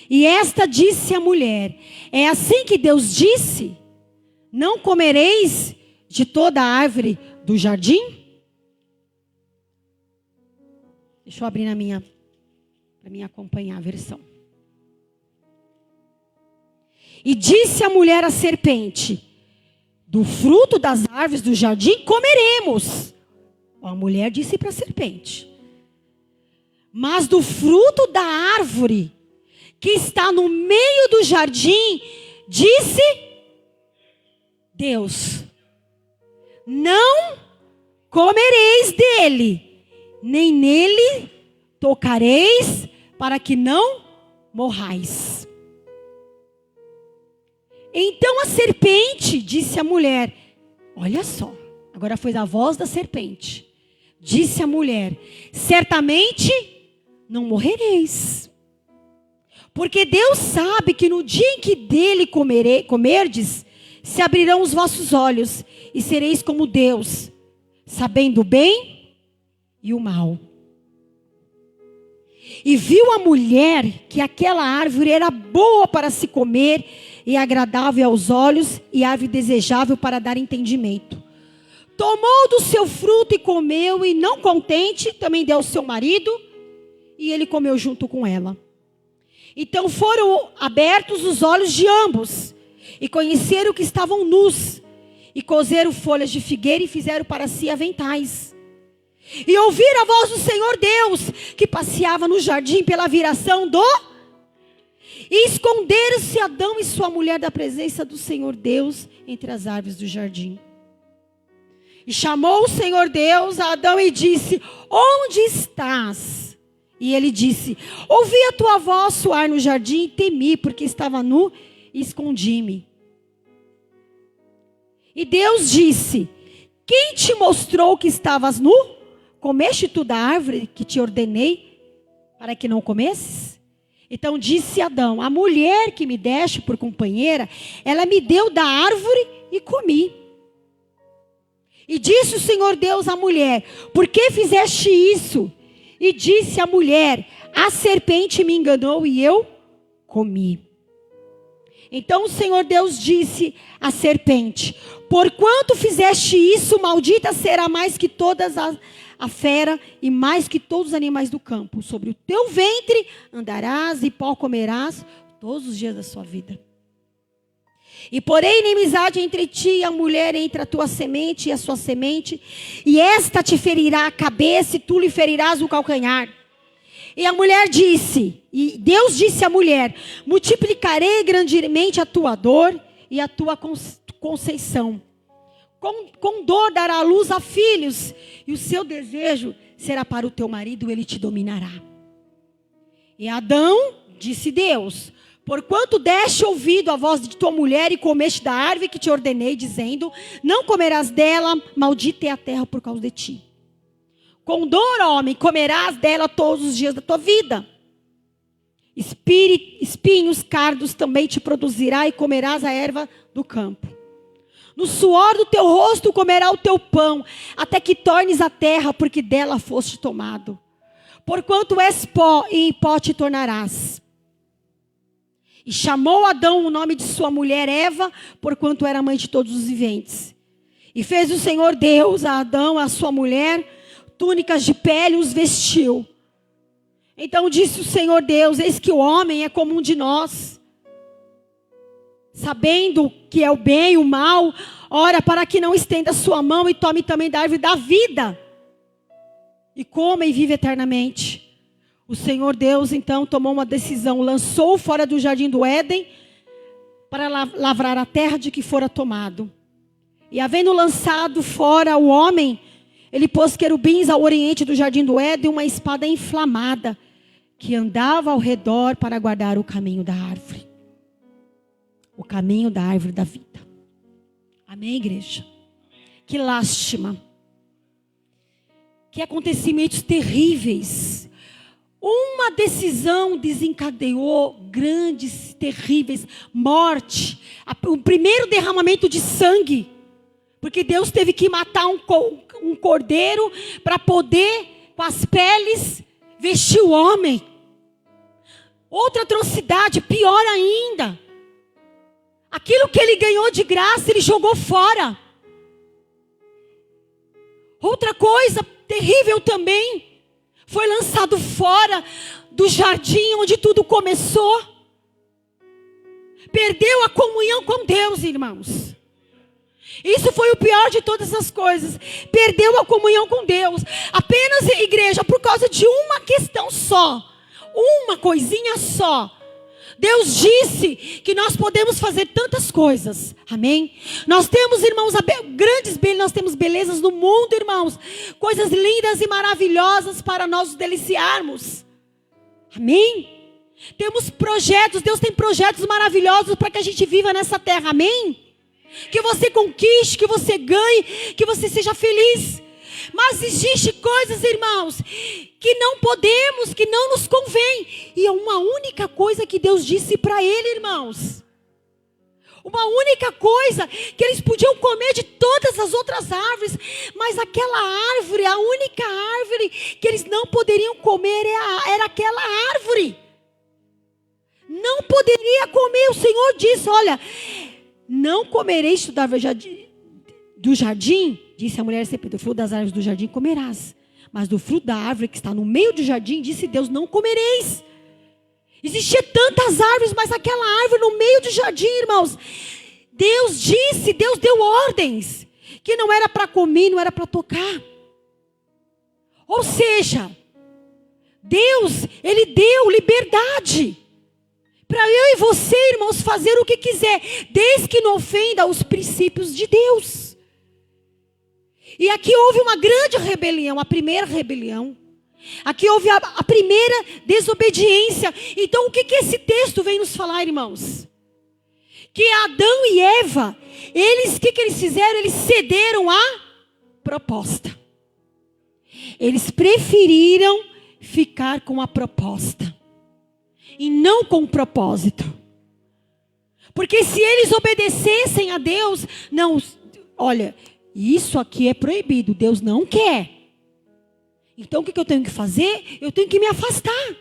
E esta disse à mulher: é assim que Deus disse: não comereis de toda a árvore do jardim? Deixa eu abrir para mim acompanhar a versão. E disse a mulher à serpente: do fruto das árvores do jardim comeremos. A mulher disse para a serpente: mas do fruto da árvore que está no meio do jardim, disse Deus: não comereis dele, nem nele tocareis, para que não morrais. Então a serpente disse à mulher, olha só, agora foi a voz da serpente, disse à mulher: certamente não morrereis. Porque Deus sabe que no dia em que dele comerdes, se abrirão os vossos olhos e sereis como Deus, sabendo o bem e o mal. E viu a mulher que aquela árvore era boa para se comer e agradável aos olhos e árvore desejável para dar entendimento. Tomou do seu fruto e comeu, e não contente, também deu ao seu marido, e ele comeu junto com ela. Então foram abertos os olhos de ambos, e conheceram que estavam nus, e coseram folhas de figueira e fizeram para si aventais. E ouviram a voz do Senhor Deus, que passeava no jardim pela viração do... E esconderam-se Adão e sua mulher da presença do Senhor Deus entre as árvores do jardim. E chamou o Senhor Deus a Adão e disse: onde estás? E ele disse: ouvi a tua voz soar no jardim e temi, porque estava nu e escondi-me. E Deus disse: quem te mostrou que estavas nu? Comeste tu da árvore que te ordenei para que não comesses? Então disse Adão: a mulher que me deste por companheira, ela me deu da árvore e comi. E disse o Senhor Deus à mulher: por que fizeste isso? E disse a mulher: a serpente me enganou e eu comi. Então o Senhor Deus disse à serpente: porquanto fizeste isso, maldita será mais que todas a fera e mais que todos os animais do campo. Sobre o teu ventre andarás e pó comerás todos os dias da sua vida. E porém inimizade entre ti e a mulher, entre a tua semente e a sua semente, e esta te ferirá a cabeça e tu lhe ferirás o calcanhar. E a mulher disse, e Deus disse à mulher: multiplicarei grandemente a tua dor e a tua conceição. Com dor dará à luz a filhos, e o seu desejo será para o teu marido, ele te dominará. E Adão, disse Deus: porquanto deste ouvido à voz de tua mulher e comeste da árvore que te ordenei, dizendo: não comerás dela, maldita é a terra por causa de ti. Com dor, homem, comerás dela todos os dias da tua vida. Espinhos, cardos também te produzirá, e comerás a erva do campo. No suor do teu rosto comerá o teu pão, até que tornes a terra, porque dela foste tomado. Porquanto és pó, e em pó te tornarás. E chamou Adão o nome de sua mulher Eva, porquanto era mãe de todos os viventes. E fez o Senhor Deus a Adão, a sua mulher, túnicas de pele, os vestiu. Então disse o Senhor Deus: eis que o homem é como um de nós, sabendo que é o bem e o mal, ora, para que não estenda sua mão e tome também da árvore da vida, e coma e vive eternamente. O Senhor Deus então tomou uma decisão, lançou-o fora do jardim do Éden, para lavrar a terra de que fora tomado. E havendo lançado fora o homem, ele pôs querubins ao oriente do jardim do Éden, uma espada inflamada, que andava ao redor para guardar o caminho da árvore. O caminho da árvore da vida. Amém, igreja? Que lástima. Que acontecimentos terríveis. Uma decisão desencadeou grandes, terríveis, morte. O primeiro derramamento de sangue. Porque Deus teve que matar um cordeiro para poder, com as peles, vestir o homem. Outra atrocidade, pior ainda. Aquilo que ele ganhou de graça, ele jogou fora. Outra coisa terrível também, foi lançado fora do jardim onde tudo começou. Perdeu a comunhão com Deus, irmãos. Isso foi o pior de todas as coisas. Perdeu a comunhão com Deus. Apenas, igreja, por causa de uma questão só. Uma coisinha só. Deus disse que nós podemos fazer tantas coisas. Amém? Nós temos, irmãos, nós temos belezas no mundo, irmãos. Coisas lindas e maravilhosas para nós nos deliciarmos. Amém? Temos projetos, Deus tem projetos maravilhosos para que a gente viva nessa terra. Amém? Que você conquiste, que você ganhe, que você seja feliz. Mas existe coisas, irmãos, que não podemos, que não nos convém. E é uma única coisa que Deus disse para ele, irmãos. Uma única coisa, que eles podiam comer de todas as outras árvores, mas aquela árvore, a única árvore que eles não poderiam comer era aquela árvore. Não poderia comer. O Senhor disse: olha, não comereis da árvore do jardim. Disse a mulher sempre: do fruto das árvores do jardim comerás, mas do fruto da árvore que está no meio do jardim, disse Deus, não comereis. Existia tantas árvores, mas aquela árvore no meio do jardim, irmãos, Deus disse, Deus deu ordens, que não era para comer, não era para tocar. Ou seja, Deus, Ele deu liberdade para eu e você, irmãos, fazer o que quiser, desde que não ofenda os princípios de Deus. E aqui houve uma grande rebelião, a primeira rebelião. Aqui houve a primeira desobediência. Então o que esse texto vem nos falar, irmãos? Que Adão e Eva, o que eles fizeram? Eles cederam à proposta. Eles preferiram ficar com a proposta e não com o propósito. Porque se eles obedecessem a Deus, não, olha, isso aqui é proibido, Deus não quer. Então o que eu tenho que fazer? Eu tenho que me afastar.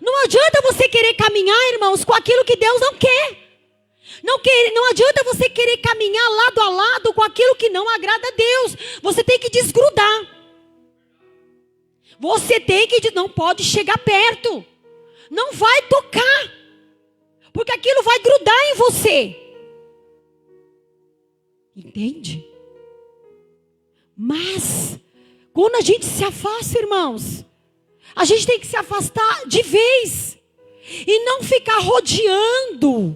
Não adianta você querer caminhar, irmãos, com aquilo que Deus não quer. Não adianta você querer caminhar lado a lado com aquilo que não agrada a Deus. Você tem que desgrudar. Você não pode chegar perto. Não vai tocar. Porque aquilo vai grudar em você. Entende? Mas, quando a gente se afasta, irmãos, a gente tem que se afastar de vez. E não ficar rodeando.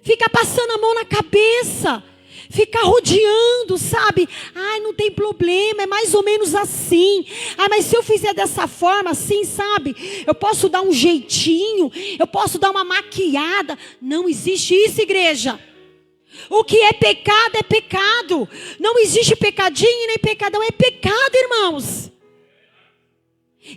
Ficar passando a mão na cabeça. Ficar rodeando, sabe? Ai, não tem problema, é mais ou menos assim. Ah, mas se eu fizer dessa forma, assim, sabe? Eu posso dar um jeitinho, eu posso dar uma maquiada. Não existe isso, igreja. O que é pecado é pecado. Não existe pecadinho nem pecadão, é pecado, irmãos.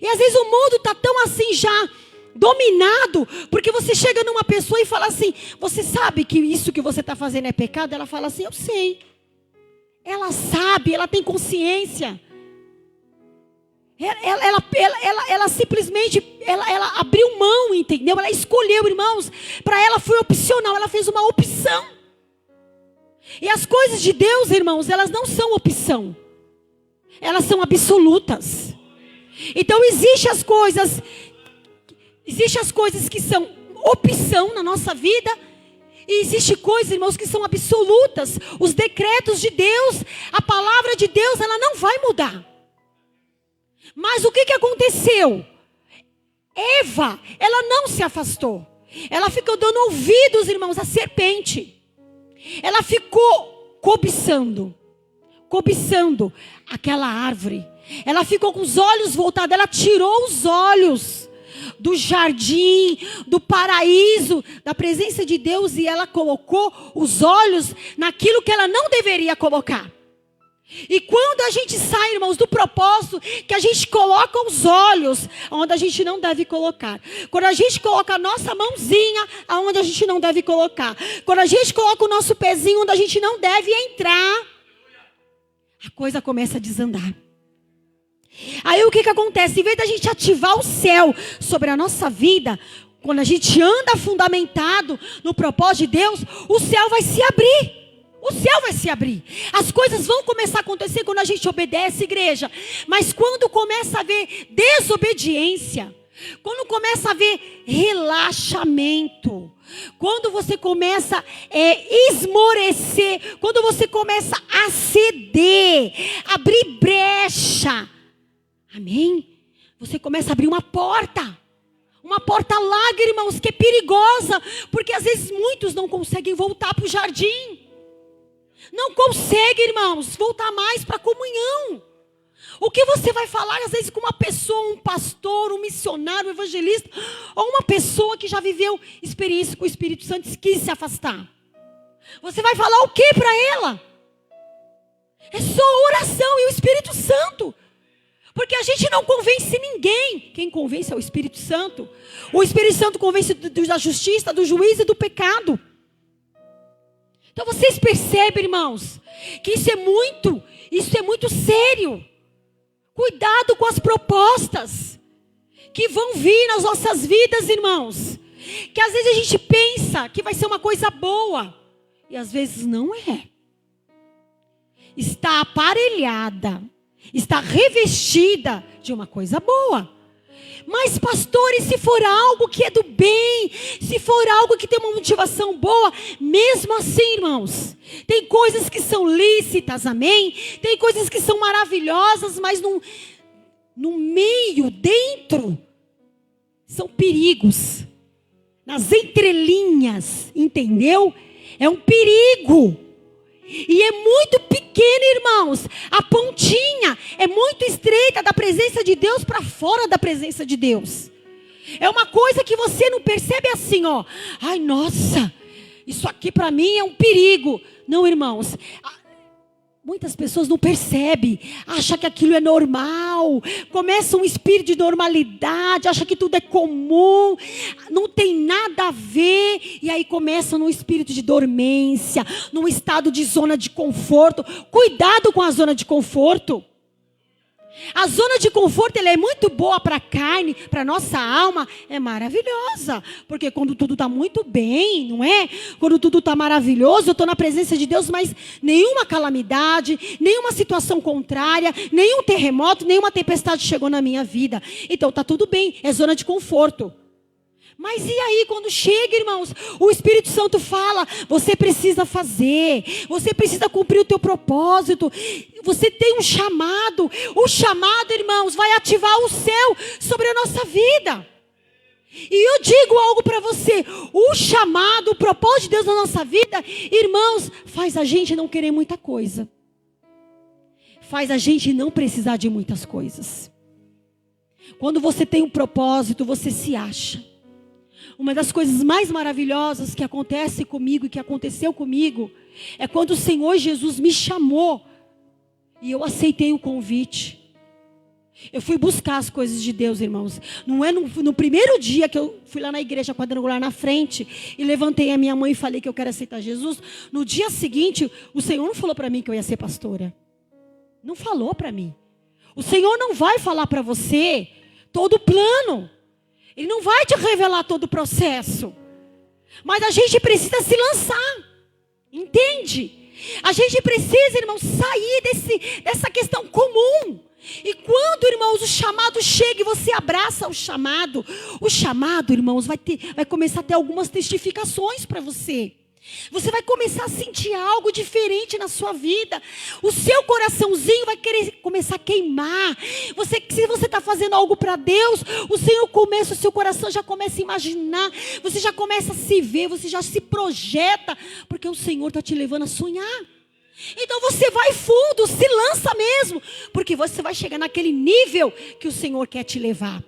E às vezes o mundo está tão assim já dominado, porque você chega numa pessoa e fala assim, você sabe que isso que você está fazendo é pecado? Ela fala assim, eu sei. Ela sabe, ela tem consciência. Ela simplesmente, ela abriu mão, entendeu? Ela escolheu, irmãos. Para ela foi opcional, ela fez uma opção. E as coisas de Deus, irmãos, elas não são opção. Elas são absolutas. Então existem as coisas que são opção na nossa vida. E existem coisas, irmãos, que são absolutas. Os decretos de Deus, a palavra de Deus, ela não vai mudar. Mas o que aconteceu? Eva, ela não se afastou. Ela ficou dando ouvidos, irmãos, à serpente. Ela ficou cobiçando aquela árvore. Ela ficou com os olhos voltados. Ela tirou os olhos do jardim, do paraíso, da presença de Deus, e ela colocou os olhos naquilo que ela não deveria colocar. E quando a gente sai, irmãos, do propósito, que a gente coloca os olhos onde a gente não deve colocar. Quando a gente coloca a nossa mãozinha onde a gente não deve colocar. Quando a gente coloca o nosso pezinho onde a gente não deve entrar, a coisa começa a desandar. Aí o que acontece? Em vez da gente ativar o céu sobre a nossa vida, quando a gente anda fundamentado no propósito de Deus, o céu vai se abrir. O céu vai se abrir. As coisas vão começar a acontecer quando a gente obedece, igreja. Mas quando começa a haver desobediência, quando começa a haver relaxamento, quando você começa a esmorecer, quando você começa a ceder, abrir brecha, amém? Você começa a abrir uma porta larga, irmãos, que é perigosa, porque às vezes muitos não conseguem voltar para o jardim. Não consegue, irmãos, voltar mais para a comunhão. O que você vai falar, às vezes, com uma pessoa, um pastor, um missionário, um evangelista, ou uma pessoa que já viveu experiência com o Espírito Santo e quis se afastar? Você vai falar o que para ela? É só oração e o Espírito Santo. Porque a gente não convence ninguém. Quem convence é o Espírito Santo. O Espírito Santo convence da justiça, do juízo e do pecado. Então vocês percebem, irmãos, que isso é muito sério. Cuidado com as propostas que vão vir nas nossas vidas, irmãos. Que às vezes a gente pensa que vai ser uma coisa boa. E às vezes não é. Está aparelhada, está revestida de uma coisa boa. Mas pastores, se for algo que é do bem, se for algo que tem uma motivação boa, mesmo assim, irmãos, tem coisas que são lícitas, amém? Tem coisas que são maravilhosas, mas no meio, dentro, são perigos. Nas entrelinhas, entendeu? É um perigo. E é muito pequena, irmãos. A pontinha é muito estreita da presença de Deus para fora da presença de Deus. É uma coisa que você não percebe assim, ó. Ai, nossa, isso aqui para mim é um perigo. Não, irmãos. Muitas pessoas não percebem, acham que aquilo é normal, começa um espírito de normalidade, acham que tudo é comum, não tem nada a ver, e aí começa num espírito de dormência, num estado de zona de conforto. Cuidado com a zona de conforto. A zona de conforto, ela é muito boa para a carne, para a nossa alma, é maravilhosa. Porque quando tudo está muito bem, não é? Quando tudo está maravilhoso, eu estou na presença de Deus, mas nenhuma calamidade, nenhuma situação contrária, nenhum terremoto, nenhuma tempestade chegou na minha vida. Então está tudo bem, é zona de conforto. Mas e aí, quando chega, irmãos, o Espírito Santo fala, você precisa fazer, você precisa cumprir o teu propósito, você tem um chamado. O chamado, irmãos, vai ativar o céu sobre a nossa vida. E eu digo algo para você, o chamado, o propósito de Deus na nossa vida, irmãos, faz a gente não querer muita coisa. Faz a gente não precisar de muitas coisas. Quando você tem um propósito, você se acha. Uma das coisas mais maravilhosas que acontece comigo e que aconteceu comigo é quando o Senhor Jesus me chamou e eu aceitei o convite. Eu fui buscar as coisas de Deus, irmãos. Não é no primeiro dia que eu fui lá na igreja quadrangular na frente e levantei a minha mãe e falei que eu quero aceitar Jesus. No dia seguinte, o Senhor não falou para mim que eu ia ser pastora. Não falou para mim. O Senhor não vai falar para você todo o plano. Ele não vai te revelar todo o processo. Mas a gente precisa se lançar. Entende? A gente precisa, irmãos, sair dessa questão comum. E quando, irmãos, o chamado chega e você abraça o chamado, irmãos, vai começar a ter algumas testificações para você. Você vai começar a sentir algo diferente na sua vida. O seu coraçãozinho vai querer começar a queimar. Se você está fazendo algo para Deus, o seu coração já começa a imaginar. Você já começa a se ver, você já se projeta. Porque o Senhor está te levando a sonhar. Então você vai fundo, se lança mesmo. Porque você vai chegar naquele nível que o Senhor quer te levar.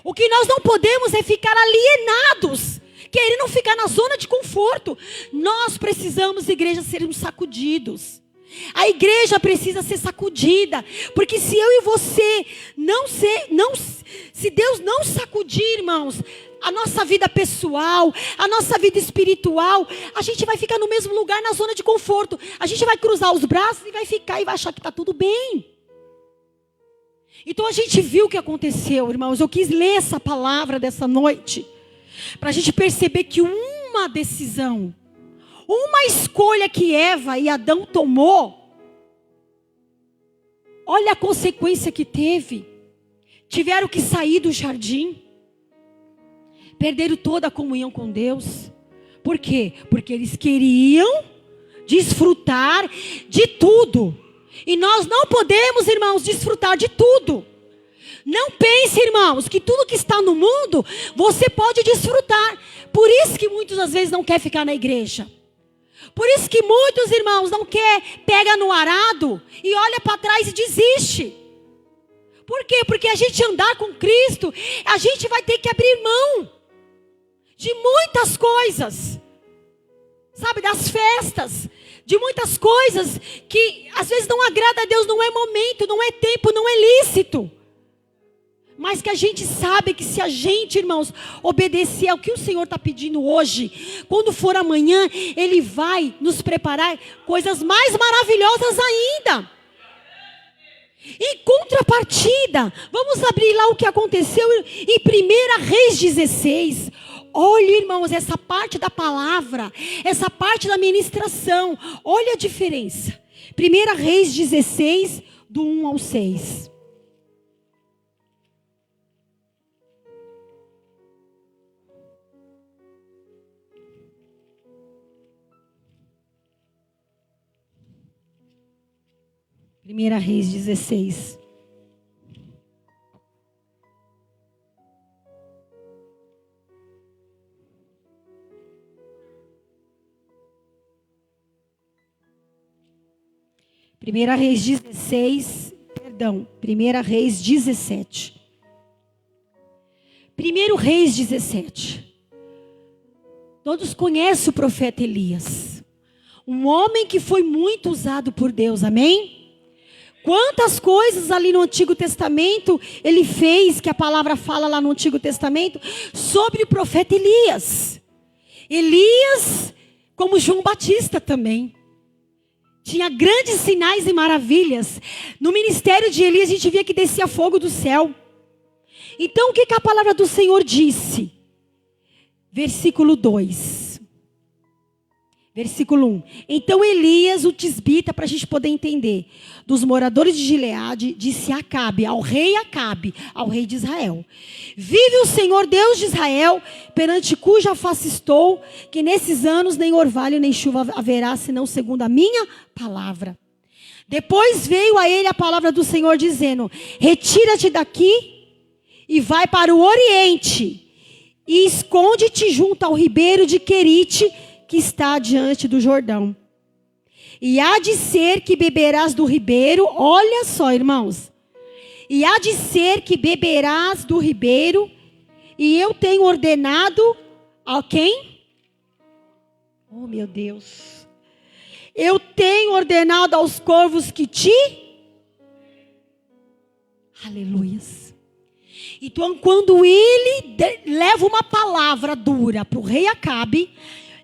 O que nós não podemos é ficar alienados. Querer não ficar na zona de conforto. Nós precisamos, igreja, sermos sacudidos. A igreja precisa ser sacudida. Porque se eu e você se Deus não sacudir, irmãos, a nossa vida pessoal, a nossa vida espiritual, a gente vai ficar no mesmo lugar, na zona de conforto. A gente vai cruzar os braços e vai ficar e vai achar que está tudo bem. Então a gente viu o que aconteceu, irmãos. Eu quis ler essa palavra dessa noite, para a gente perceber que uma decisão, uma escolha que Eva e Adão tomou, olha a consequência que teve. Tiveram que sair do jardim. Perderam toda a comunhão com Deus. Por quê? Porque eles queriam desfrutar de tudo. E nós não podemos, irmãos, desfrutar de tudo. Não pense, irmãos, que tudo que está no mundo, você pode desfrutar. Por isso que muitos, às vezes, não quer ficar na igreja. Por isso que muitos, irmãos, não quer, pega no arado e olha para trás e desiste. Por quê? Porque a gente andar com Cristo, a gente vai ter que abrir mão de muitas coisas. Sabe, das festas, de muitas coisas que às vezes não agrada a Deus, não é momento, não é tempo, não é lícito. Mas que a gente sabe que se a gente, irmãos, obedecer ao que o Senhor está pedindo hoje, quando for amanhã, Ele vai nos preparar coisas mais maravilhosas ainda. Em contrapartida, vamos abrir lá o que aconteceu em 1 Reis 16. Olha, irmãos, essa parte da palavra, essa parte da ministração, olha a diferença. 1 Reis 16, do 1 ao 6. Primeira Reis 16. Primeira Reis 17. Primeiro Reis 17. Todos conhecem o profeta Elias. Um homem que foi muito usado por Deus, amém? Quantas coisas ali no Antigo Testamento ele fez, que a palavra fala lá no Antigo Testamento, sobre o profeta Elias. Elias, como João Batista também, tinha grandes sinais e maravilhas. No ministério de Elias a gente via que descia fogo do céu. Então o que a palavra do Senhor disse? Versículo 2. Versículo 1. Então Elias, o tisbita, para a gente poder entender, dos moradores de Gileade, disse a Acabe, ao rei de Israel: vive o Senhor Deus de Israel, perante cuja face estou, que nesses anos nem orvalho nem chuva haverá, senão segundo a minha palavra. Depois veio a ele a palavra do Senhor, dizendo: retira-te daqui e vai para o oriente, e esconde-te junto ao ribeiro de Querite, que está diante do Jordão. E há de ser que beberás do ribeiro, olha só, irmãos. E há de ser que beberás do ribeiro, e eu tenho ordenado a quem? Oh, meu Deus. Eu tenho ordenado aos corvos que te... Aleluias. Então, quando ele leva uma palavra dura para o rei Acabe,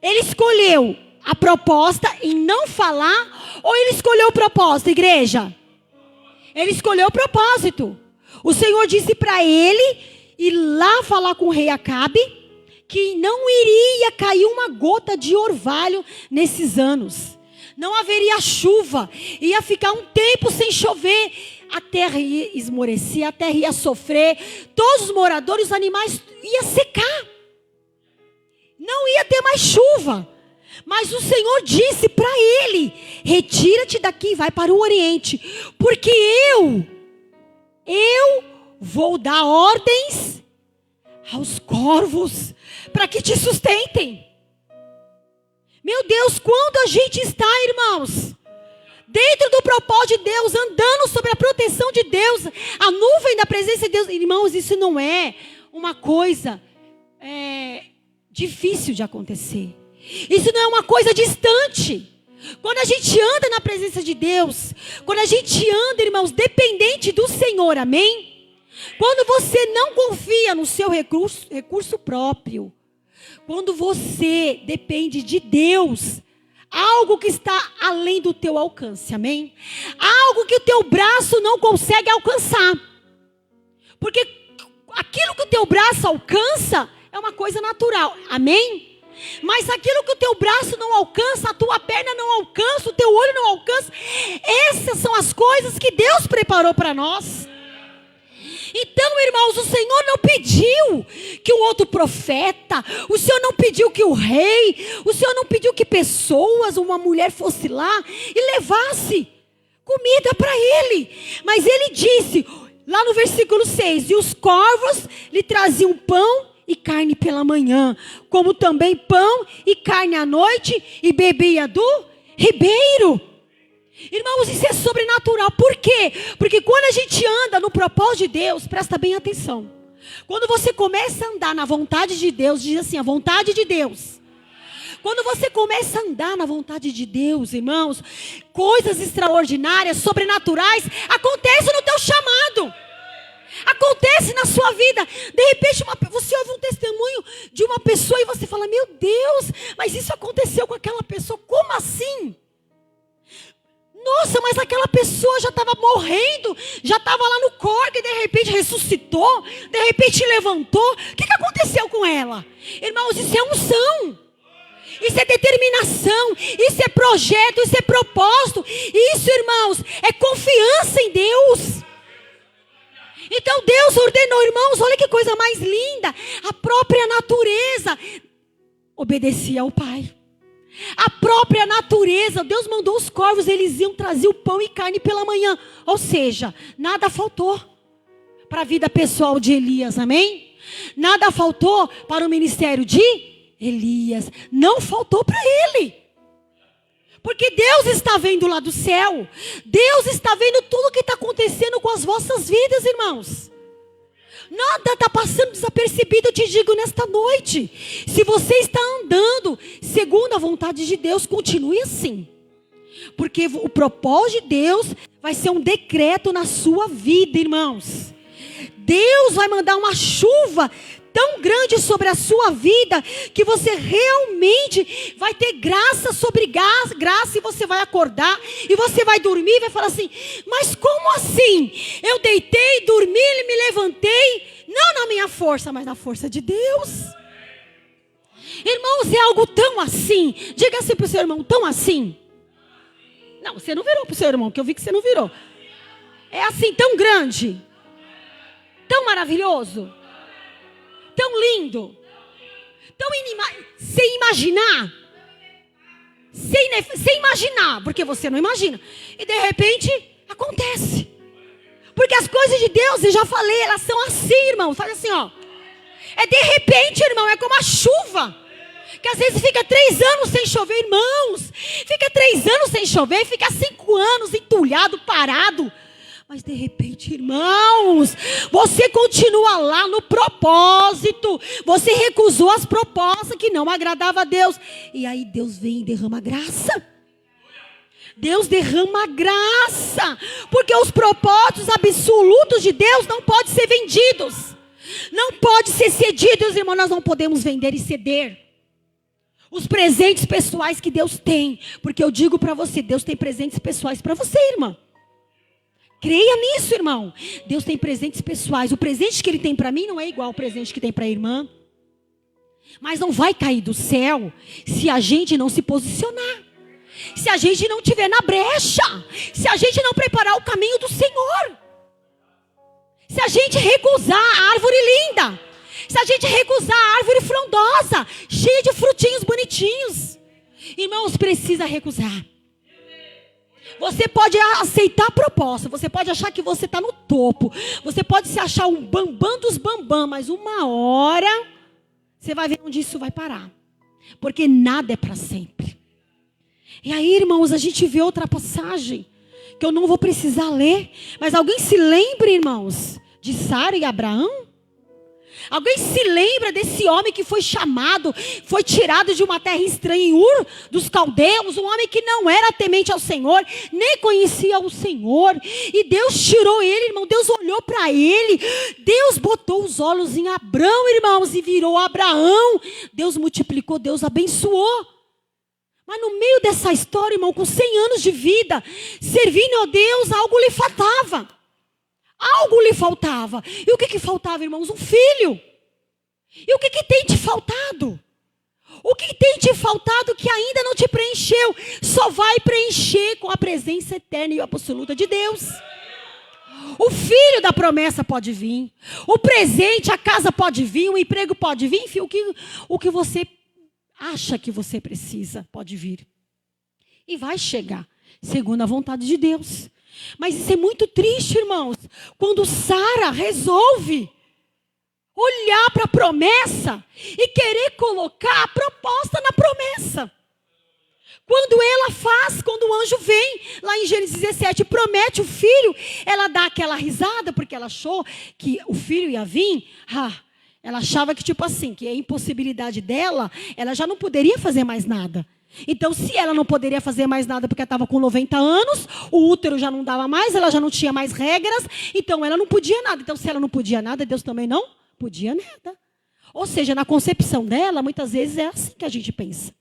ele escolheu a proposta em não falar, ou ele escolheu o propósito, igreja? Ele escolheu o propósito. O Senhor disse para ele ir lá falar com o rei Acabe, que não iria cair uma gota de orvalho nesses anos. Não haveria chuva, ia ficar um tempo sem chover, a terra ia esmorecer, a terra ia sofrer, todos os moradores, os animais iam secar. Não ia ter mais chuva. Mas o Senhor disse para ele: retira-te daqui e vai para o Oriente, porque eu vou dar ordens aos corvos para que te sustentem. Meu Deus, quando a gente está, irmãos, dentro do propósito de Deus, andando sobre a proteção de Deus, a nuvem da presença de Deus, irmãos, isso não é uma coisa difícil de acontecer. Isso não é uma coisa distante. Quando a gente anda na presença de Deus, quando a gente anda, irmãos, dependente do Senhor, amém? Quando você não confia no seu recurso próprio, quando você depende de Deus, algo que está além do teu alcance, amém? Algo que o teu braço não consegue alcançar. Porque aquilo que o teu braço alcança é uma coisa natural, amém? Mas aquilo que o teu braço não alcança, a tua perna não alcança, o teu olho não alcança, essas são as coisas que Deus preparou para nós. Então, irmãos, o Senhor não pediu que um outro profeta, o Senhor não pediu que o rei, o Senhor não pediu que pessoas, uma mulher fosse lá e levasse comida para ele. Mas ele disse, lá no versículo 6, e os corvos lhe traziam pão e carne pela manhã, como também pão e carne à noite, e bebia do ribeiro. Irmãos, isso é sobrenatural. Por quê? Porque quando a gente anda no propósito de Deus, presta bem atenção. Quando você começa a andar na vontade de Deus, diz assim, a vontade de Deus. Quando você começa a andar na vontade de Deus, irmãos, coisas extraordinárias, sobrenaturais, acontecem no teu chamado. Acontece na sua vida. De repente você ouve um testemunho de uma pessoa e você fala, meu Deus, mas isso aconteceu com aquela pessoa, como assim? Nossa, mas aquela pessoa já estava morrendo, já estava lá no corpo e de repente ressuscitou, de repente levantou. O que aconteceu com ela? Irmãos, isso é unção, isso é determinação, isso é projeto, isso é propósito. Isso, irmãos, é confiança em Deus. Então Deus ordenou, irmãos, olha que coisa mais linda. A própria natureza obedecia ao Pai. A própria natureza, Deus mandou os corvos, eles iam trazer o pão e carne pela manhã. Ou seja, nada faltou para a vida pessoal de Elias, amém? Nada faltou para o ministério de Elias. Não faltou para ele. Porque Deus está vendo lá do céu. Deus está vendo tudo o que está acontecendo com as vossas vidas, irmãos. Nada está passando desapercebido, eu te digo nesta noite. Se você está andando segundo a vontade de Deus, continue assim. Porque o propósito de Deus vai ser um decreto na sua vida, irmãos. Deus vai mandar uma chuva tão grande sobre a sua vida, que você realmente vai ter graça sobre graça, e você vai acordar, e você vai dormir, e vai falar assim, mas como assim? Eu deitei, dormi, me levantei, não na minha força, mas na força de Deus. Irmãos, é algo tão assim, diga assim para o seu irmão, tão assim. Não, você não virou para o seu irmão, que eu vi que você não virou. É assim, tão grande, tão maravilhoso, tão lindo, tão sem imaginar, sem imaginar, porque você não imagina, e de repente acontece, porque as coisas de Deus, eu já falei, elas são assim, irmão, faz assim, ó, é de repente, irmão, é como a chuva, que às vezes fica 3 anos sem chover, irmãos, fica 3 anos sem chover, fica 5 anos entulhado, parado, mas de repente, irmãos, você continua lá no propósito. Você recusou as propostas que não agradavam a Deus. E aí Deus vem e derrama graça. Deus derrama graça, porque os propósitos absolutos de Deus não podem ser vendidos, não podem ser cedidos, irmão. Nós não podemos vender e ceder os presentes pessoais que Deus tem, porque eu digo para você, Deus tem presentes pessoais para você, irmã. Creia nisso, irmão. Deus tem presentes pessoais. O presente que Ele tem para mim não é igual ao presente que tem para a irmã. Mas não vai cair do céu se a gente não se posicionar, se a gente não estiver na brecha, se a gente não preparar o caminho do Senhor, se a gente recusar a árvore linda, se a gente recusar a árvore frondosa, cheia de frutinhos bonitinhos. Irmãos, precisa recusar. Você pode aceitar a proposta, você pode achar que você está no topo, você pode se achar um bambam dos bambam, mas uma hora você vai ver onde isso vai parar, porque nada é para sempre. E aí, irmãos, a gente vê outra passagem, que eu não vou precisar ler, mas alguém se lembra, irmãos, de Sara e Abraão? Alguém se lembra desse homem que foi chamado, foi tirado de uma terra estranha em Ur dos caldeus, um homem que não era temente ao Senhor, nem conhecia o Senhor, e Deus tirou ele, irmão. Deus olhou para ele, Deus botou os olhos em Abrão, irmãos, e virou Abraão. Deus multiplicou, Deus abençoou. Mas no meio dessa história, irmão, com 100 anos de vida, servindo a Deus, algo lhe faltava. Algo lhe faltava. E o que faltava, irmãos? Um filho. E o que tem te faltado? O que tem te faltado que ainda não te preencheu? Só vai preencher com a presença eterna e absoluta de Deus. O filho da promessa pode vir. O presente, a casa pode vir. O emprego pode vir. Enfim, o que você acha que você precisa pode vir. E vai chegar, segundo a vontade de Deus. Mas isso é muito triste, irmãos, quando Sara resolve olhar para a promessa e querer colocar a proposta na promessa. Quando ela faz, quando o anjo vem, lá em Gênesis 17, promete o filho, ela dá aquela risada, porque ela achou que o filho ia vir. Ela achava que, tipo assim, que a impossibilidade dela, ela já não poderia fazer mais nada. Então, se ela não poderia fazer mais nada porque ela estava com 90 anos, o útero já não dava mais, ela já não tinha mais regras, então ela não podia nada. Então, se ela não podia nada, Deus também não podia nada. Ou seja, na concepção dela, muitas vezes é assim que a gente pensa.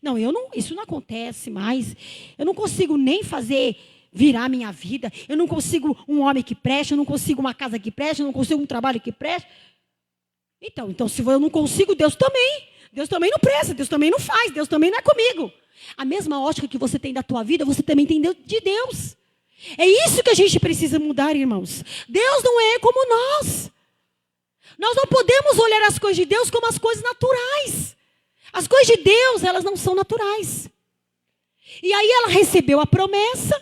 Não, isso não acontece mais. Eu não consigo nem fazer virar minha vida. Eu não consigo um homem que preste, eu não consigo uma casa que preste, eu não consigo um trabalho que preste. Então, se eu não consigo, Deus também não presta, Deus também não faz, Deus também não é comigo. A mesma ótica que você tem da tua vida, você também tem de Deus. É isso que a gente precisa mudar, irmãos. Deus não é como nós. Nós não podemos olhar as coisas de Deus como as coisas naturais. As coisas de Deus, elas não são naturais. E aí ela recebeu a promessa,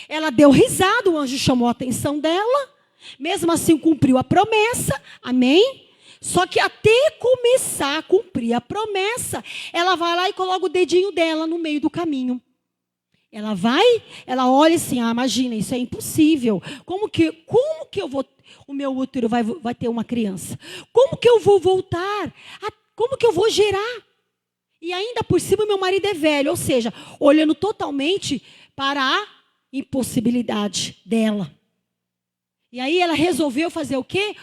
ela deu risada, o anjo chamou a atenção dela, mesmo assim cumpriu a promessa, amém? Só que até começar a cumprir a promessa, ela vai lá e coloca o dedinho dela no meio do caminho. Ela olha assim, imagina, isso é impossível. Como que eu vou, o meu útero vai ter uma criança? Como que eu vou voltar? Como que eu vou gerar? E ainda por cima meu marido é velho, ou seja, olhando totalmente para a impossibilidade dela. E aí ela resolveu fazer o quê?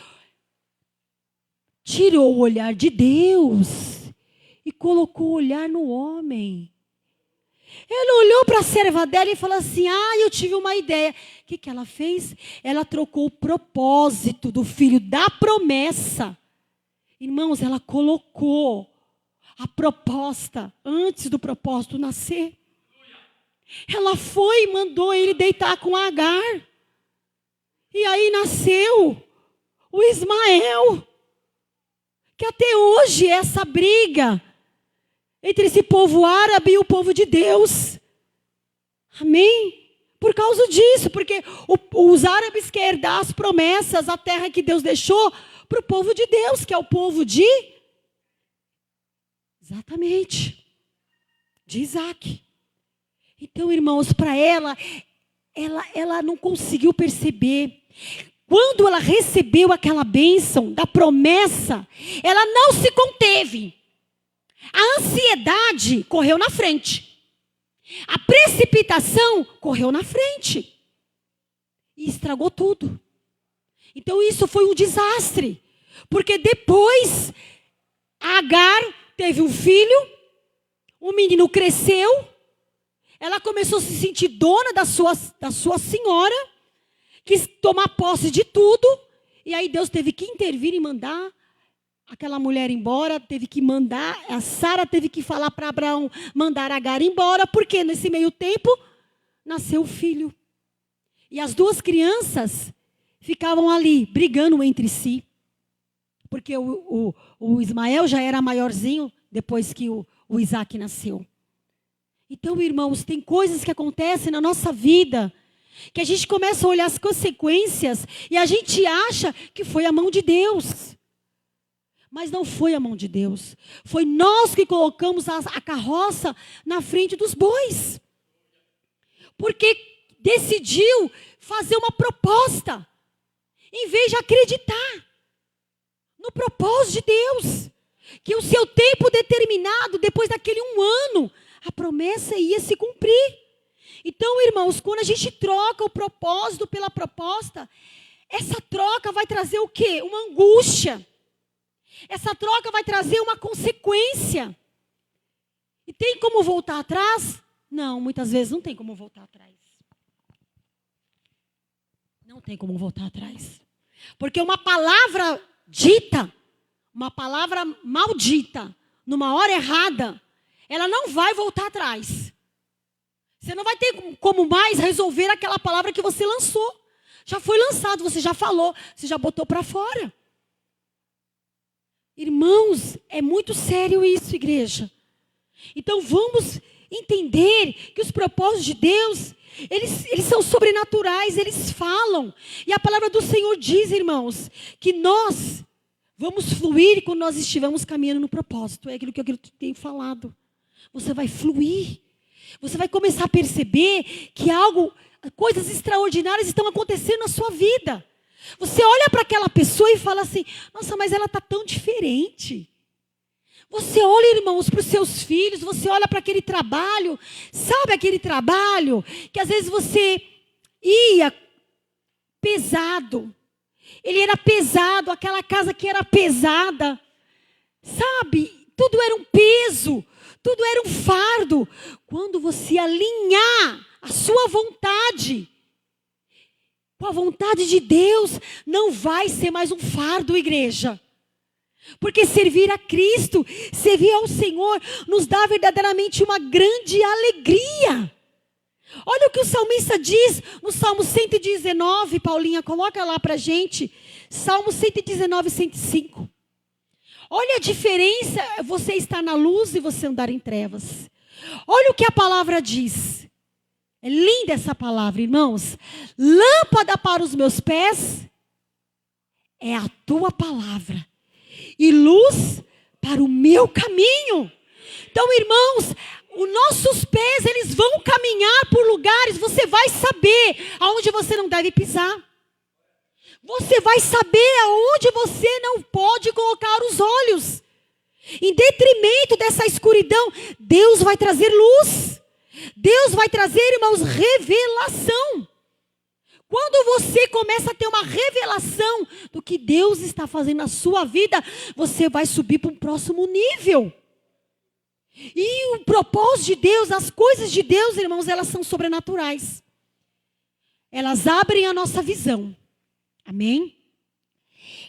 Tirou o olhar de Deus e colocou o olhar no homem. Ela olhou para a serva dela e falou assim, eu tive uma ideia. O que ela fez? Ela trocou o propósito do filho da promessa. Irmãos, ela colocou a proposta antes do propósito nascer. Ela foi e mandou ele deitar com Agar. E aí nasceu o Ismael. Que até hoje é essa briga entre esse povo árabe e o povo de Deus. Amém? Por causa disso, porque os árabes querem dar as promessas, a terra que Deus deixou, para o povo de Deus, que é o povo de... Exatamente. De Isaac. Então, irmãos, para ela não conseguiu perceber. Quando ela recebeu aquela bênção da promessa, ela não se conteve. A ansiedade correu na frente. A precipitação correu na frente e estragou tudo. Então isso foi um desastre, porque depois Agar teve um filho, o menino cresceu, ela começou a se sentir dona da sua senhora, quis tomar posse de tudo, e aí Deus teve que intervir e mandar aquela mulher embora, teve que mandar, a Sara teve que falar para Abraão mandar Agar embora, porque nesse meio tempo nasceu o filho. E as duas crianças ficavam ali, brigando entre si. Porque o Ismael já era maiorzinho depois que o Isaac nasceu. Então, irmãos, tem coisas que acontecem na nossa vida que a gente começa a olhar as consequências e a gente acha que foi a mão de Deus. Mas não foi a mão de Deus. Foi nós que colocamos a carroça na frente dos bois. Porque decidiu fazer uma proposta, em vez de acreditar no propósito de Deus, que o seu tempo determinado, depois daquele 1 ano, a promessa ia se cumprir. Então, irmãos, quando a gente troca o propósito pela proposta, essa troca vai trazer o quê? Uma angústia. Essa troca vai trazer uma consequência. E tem como voltar atrás? Não, muitas vezes não tem como voltar atrás. Não tem como voltar atrás. Porque uma palavra dita, uma palavra maldita, numa hora errada, ela não vai voltar atrás. Você não vai ter como mais resolver aquela palavra que você lançou. Já foi lançado, você já falou, você já botou para fora. Irmãos, é muito sério isso, igreja. Então vamos entender que os propósitos de Deus, eles são sobrenaturais, eles falam. E a palavra do Senhor diz, irmãos, que nós vamos fluir quando nós estivermos caminhando no propósito. É aquilo que eu tenho falado. Você vai fluir. Você vai começar a perceber que coisas extraordinárias estão acontecendo na sua vida. Você olha para aquela pessoa e fala assim, nossa, mas ela está tão diferente. Você olha, irmãos, para os seus filhos, você olha para aquele trabalho, sabe aquele trabalho que às vezes você ia pesado. Ele era pesado, aquela casa que era pesada, sabe? Tudo era um peso, tudo era um fardo. Quando você alinhar a sua vontade com a vontade de Deus, não vai ser mais um fardo, igreja. Porque servir a Cristo, servir ao Senhor, nos dá verdadeiramente uma grande alegria. Olha o que o salmista diz no Salmo 119, Paulinha, coloca lá para a gente. Salmo 119, 105. Olha a diferença, você estar na luz e você andar em trevas. Olha o que a palavra diz. É linda essa palavra, irmãos. Lâmpada para os meus pés é a tua palavra. E luz para o meu caminho. Então, irmãos, os nossos pés, eles vão caminhar por lugares, você vai saber aonde você não deve pisar. Você vai saber aonde você não pode colocar os olhos. Em detrimento dessa escuridão, Deus vai trazer luz. Deus vai trazer, irmãos, revelação. Quando você começa a ter uma revelação do que Deus está fazendo na sua vida, você vai subir para um próximo nível. E o propósito de Deus, as coisas de Deus, irmãos, elas são sobrenaturais. Elas abrem a nossa visão. Amém?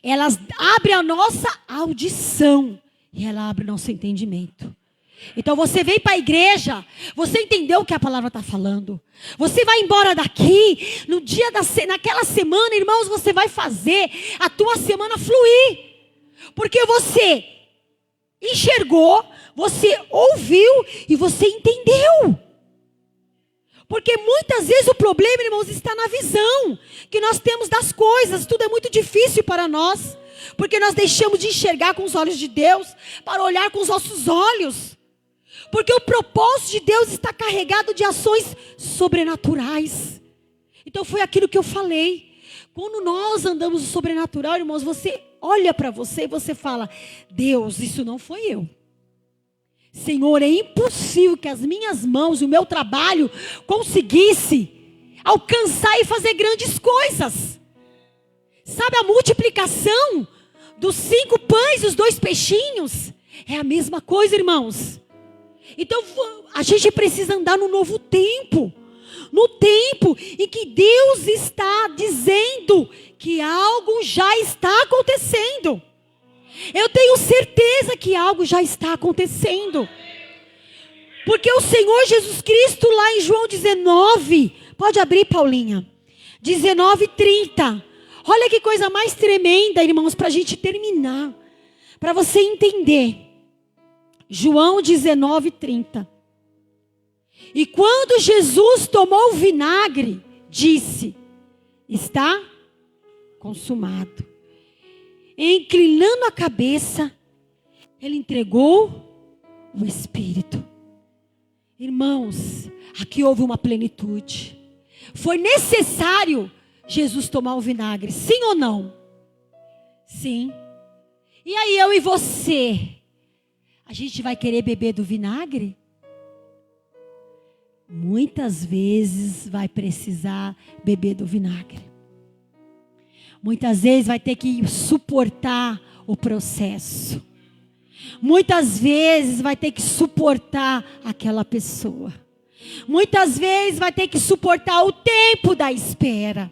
Elas abrem a nossa audição. E ela abre o nosso entendimento. Então você vem para a igreja, você entendeu o que a palavra está falando. Você vai embora daqui, naquela semana, irmãos, você vai fazer a tua semana fluir. Porque você enxergou, você ouviu e você entendeu. Porque muitas vezes o problema, irmãos, está na visão que nós temos das coisas. Tudo é muito difícil para nós. Porque nós deixamos de enxergar com os olhos de Deus para olhar com os nossos olhos. Porque o propósito de Deus está carregado de ações sobrenaturais. Então foi aquilo que eu falei. Quando nós andamos no sobrenatural, irmãos, você olha para você e você fala, Deus, isso não foi eu. Senhor, é impossível que as minhas mãos e o meu trabalho conseguisse alcançar e fazer grandes coisas. Sabe a multiplicação dos 5 pães e os 2 peixinhos? É a mesma coisa, irmãos. Então a gente precisa andar no novo tempo. No tempo em que Deus está dizendo que algo já está acontecendo. Eu tenho certeza que algo já está acontecendo. Porque o Senhor Jesus Cristo lá em João 19, pode abrir, Paulinha, 19:30. Olha que coisa mais tremenda, irmãos, para a gente terminar. Para você entender. João 19:30. E quando Jesus tomou o vinagre, disse: está consumado. E inclinando a cabeça, ele entregou o Espírito. Irmãos, aqui houve uma plenitude. Foi necessário Jesus tomar o vinagre, sim ou não? Sim. E aí eu e você, a gente vai querer beber do vinagre? Muitas vezes vai precisar beber do vinagre. Muitas vezes vai ter que suportar o processo. Muitas vezes vai ter que suportar aquela pessoa. Muitas vezes vai ter que suportar o tempo da espera.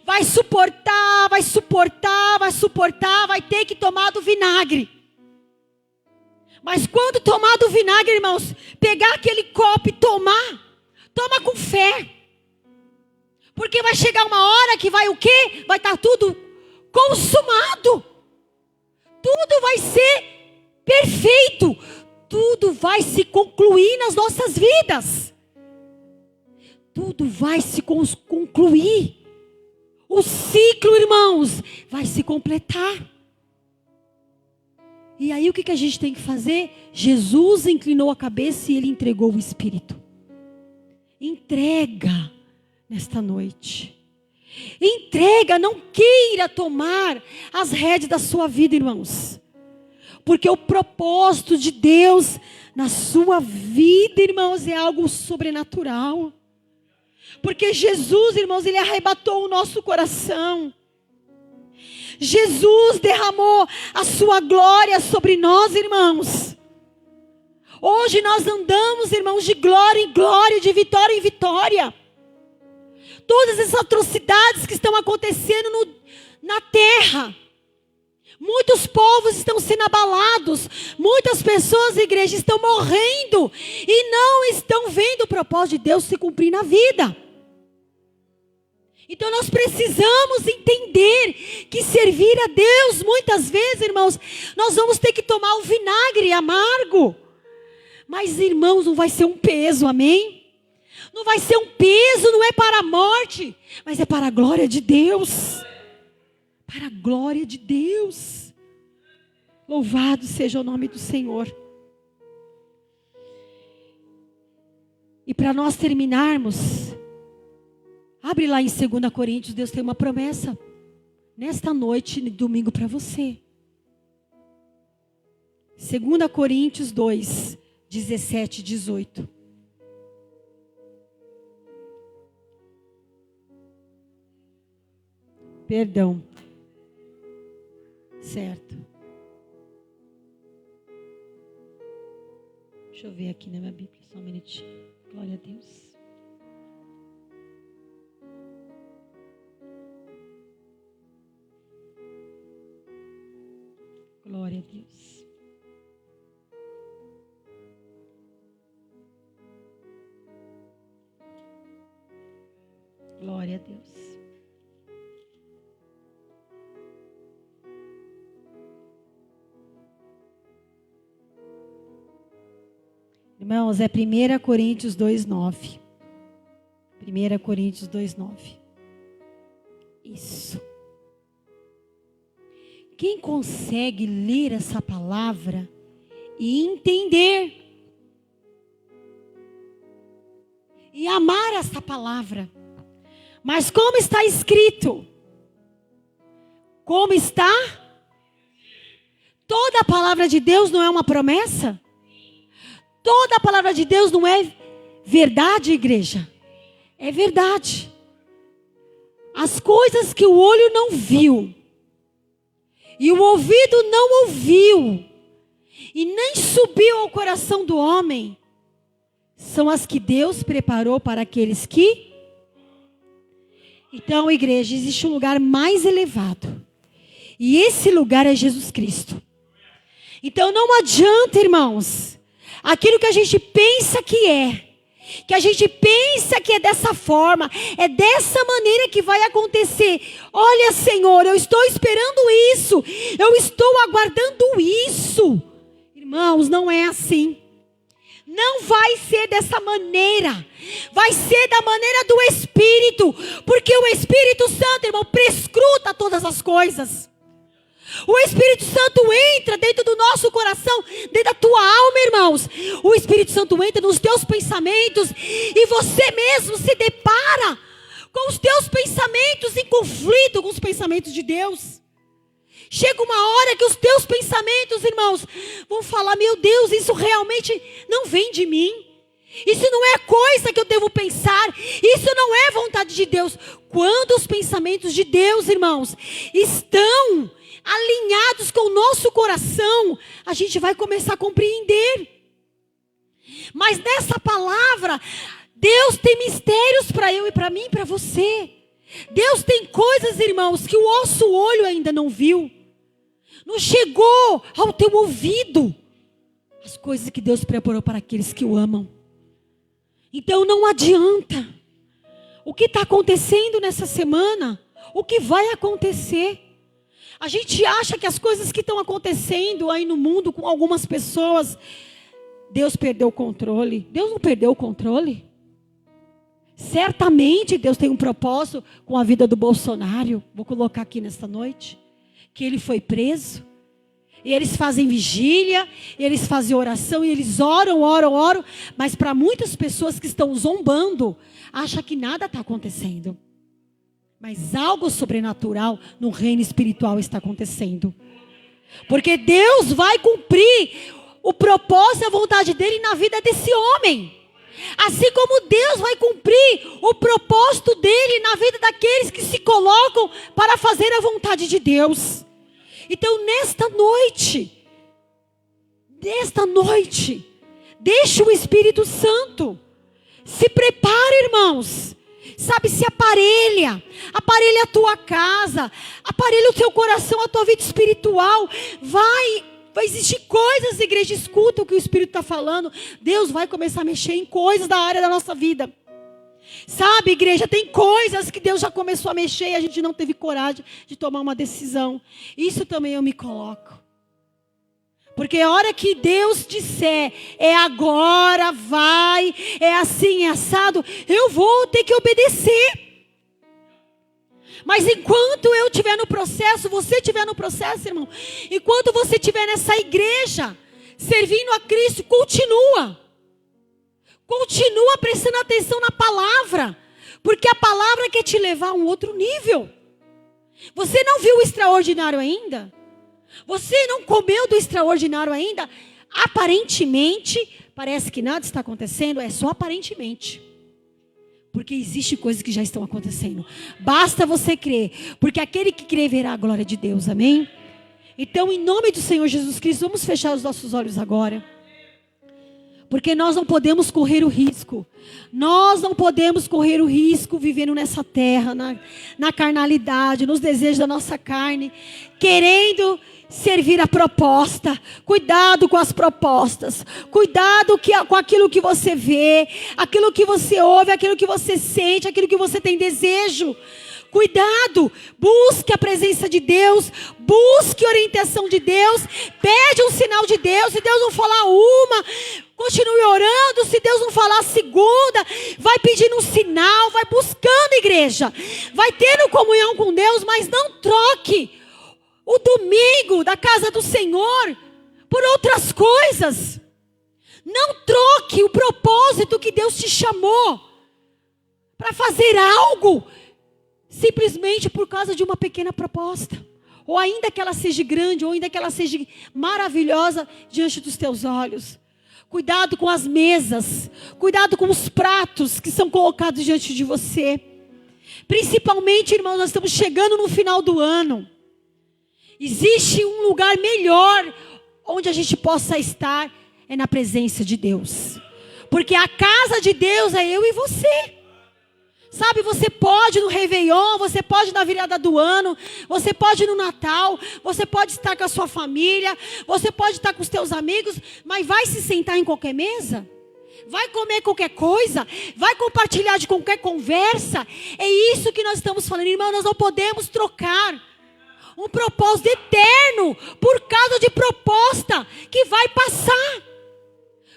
Vai suportar, vai suportar, vai suportar, vai ter que tomar do vinagre. Mas quando tomar do vinagre, irmãos, pegar aquele copo e tomar, toma com fé. Porque vai chegar uma hora que vai o quê? Vai estar tudo consumado. Tudo vai ser perfeito. Tudo vai se concluir nas nossas vidas. Tudo vai se concluir. O ciclo, irmãos, vai se completar. E aí o que a gente tem que fazer? Jesus inclinou a cabeça e ele entregou o Espírito. Entrega nesta noite. Entrega, não queira tomar as rédeas da sua vida, irmãos. Porque o propósito de Deus na sua vida, irmãos, é algo sobrenatural. Porque Jesus, irmãos, ele arrebatou o nosso coração. Jesus derramou a sua glória sobre nós, irmãos. Hoje nós andamos, irmãos, de glória em glória, de vitória em vitória. Todas essas atrocidades que estão acontecendo na terra. Muitos povos estão sendo abalados. Muitas pessoas, igreja, estão morrendo. E não estão vendo o propósito de Deus se cumprir na vida. Então nós precisamos entender que servir a Deus, muitas vezes, irmãos, nós vamos ter que tomar o vinagre amargo. Mas, irmãos, não vai ser um peso, amém? Não vai ser um peso, não é para a morte, mas é para a glória de Deus. Para a glória de Deus. Louvado seja o nome do Senhor. E para nós terminarmos, abre lá em 2 Coríntios, Deus tem uma promessa. Nesta noite, domingo para você. 2 Coríntios 2, 17 e 18. Perdão. Certo. Deixa eu ver aqui na minha Bíblia, só um minutinho. Glória a Deus. Glória a Deus. Glória a Deus. Irmãos, é 1 Coríntios 2:9. 1 Coríntios 2:9. Isso. Quem consegue ler essa palavra e entender e amar essa palavra? Mas como está escrito? Como está? Toda a palavra de Deus não é uma promessa? Toda a palavra de Deus não é verdade, igreja. É verdade. As coisas que o olho não viu, e o ouvido não ouviu, e nem subiu ao coração do homem, são as que Deus preparou para aqueles que... Então, igreja, existe um lugar mais elevado. E esse lugar é Jesus Cristo. Então não adianta, irmãos, aquilo que a gente pensa que a gente pensa que é dessa forma, é dessa maneira que vai acontecer. Olha, Senhor, eu estou esperando isso, eu estou aguardando isso. Irmãos, não é assim. Não vai ser dessa maneira. Vai ser da maneira do Espírito. Porque o Espírito Santo, irmão, prescruta todas as coisas. O Espírito Santo entra dentro do nosso coração, dentro da tua alma, irmãos. O Espírito Santo entra nos teus pensamentos e você mesmo se depara com os teus pensamentos em conflito com os pensamentos de Deus. Chega uma hora que os teus pensamentos, irmãos, vão falar: meu Deus, isso realmente não vem de mim. Isso não é coisa que eu devo pensar. Isso não é vontade de Deus. Quando os pensamentos de Deus, irmãos, estão alinhados com o nosso coração, a gente vai começar a compreender. Mas nessa palavra, Deus tem mistérios para eu e para mim e para você. Deus tem coisas, irmãos, que o nosso olho ainda não viu. Não chegou ao teu ouvido as coisas que Deus preparou para aqueles que o amam. Então não adianta. O que está acontecendo nessa semana, o que vai acontecer. A gente acha que as coisas que estão acontecendo aí no mundo com algumas pessoas, Deus perdeu o controle. Deus não perdeu o controle. Certamente Deus tem um propósito com a vida do Bolsonaro. Vou colocar aqui nesta noite. Que ele foi preso. E eles fazem vigília, eles fazem oração, e eles oram. Mas para muitas pessoas que estão zombando, acham que nada está acontecendo. Mas algo sobrenatural no reino espiritual está acontecendo. Porque Deus vai cumprir o propósito e a vontade dele na vida desse homem. Assim como Deus vai cumprir o propósito dele na vida daqueles que se colocam para fazer a vontade de Deus. Então nesta noite, deixe o Espírito Santo. Se prepare, irmãos. Sabe, se aparelha a tua casa, aparelha o teu coração, a tua vida espiritual. Vai existir coisas, igreja, escuta o que o Espírito está falando. Deus vai começar a mexer em coisas da área da nossa vida. Sabe, igreja, tem coisas que Deus já começou a mexer e a gente não teve coragem de tomar uma decisão. Isso também eu me coloco. Porque a hora que Deus disser, é agora, vai, é assim, é assado, eu vou ter que obedecer. Mas enquanto eu estiver no processo, você estiver no processo, irmão, enquanto você estiver nessa igreja, servindo a Cristo, continua prestando atenção na palavra, porque a palavra quer te levar a um outro nível. Você não viu o extraordinário ainda? Você não comeu do extraordinário ainda? Aparentemente, parece que nada está acontecendo, é só aparentemente. Porque existe coisas que já estão acontecendo. Basta você crer, porque aquele que crê verá a glória de Deus, amém? Então, em nome do Senhor Jesus Cristo, vamos fechar os nossos olhos agora. Porque nós não podemos correr o risco. Nós não podemos correr o risco vivendo nessa terra, na carnalidade, nos desejos da nossa carne, querendo servir a proposta. Cuidado com as propostas. Cuidado com aquilo que você vê, aquilo que você ouve, aquilo que você sente, aquilo que você tem desejo. Cuidado, busque a presença de Deus, busque a orientação de Deus, pede um sinal de Deus. Se Deus não falar uma, continue orando. Se Deus não falar a segunda, vai pedindo um sinal, vai buscando, igreja, vai tendo comunhão com Deus, mas não troque o domingo da casa do Senhor por outras coisas. Não troque o propósito que Deus te chamou para fazer algo simplesmente por causa de uma pequena proposta, ou ainda que ela seja grande, ou ainda que ela seja maravilhosa diante dos teus olhos. Cuidado com as mesas. Cuidado com os pratos que são colocados diante de você. Principalmente, irmãos, nós estamos chegando no final do ano. Existe um lugar melhor onde a gente possa estar, é na presença de Deus. Porque a casa de Deus é eu e você. Sabe, você pode no Réveillon, você pode na virada do ano, você pode no Natal, você pode estar com a sua família, você pode estar com os teus amigos, mas vai se sentar em qualquer mesa? Vai comer qualquer coisa? Vai compartilhar de qualquer conversa? É isso que nós estamos falando, irmão. Nós não podemos trocar um propósito eterno por causa de proposta que vai passar.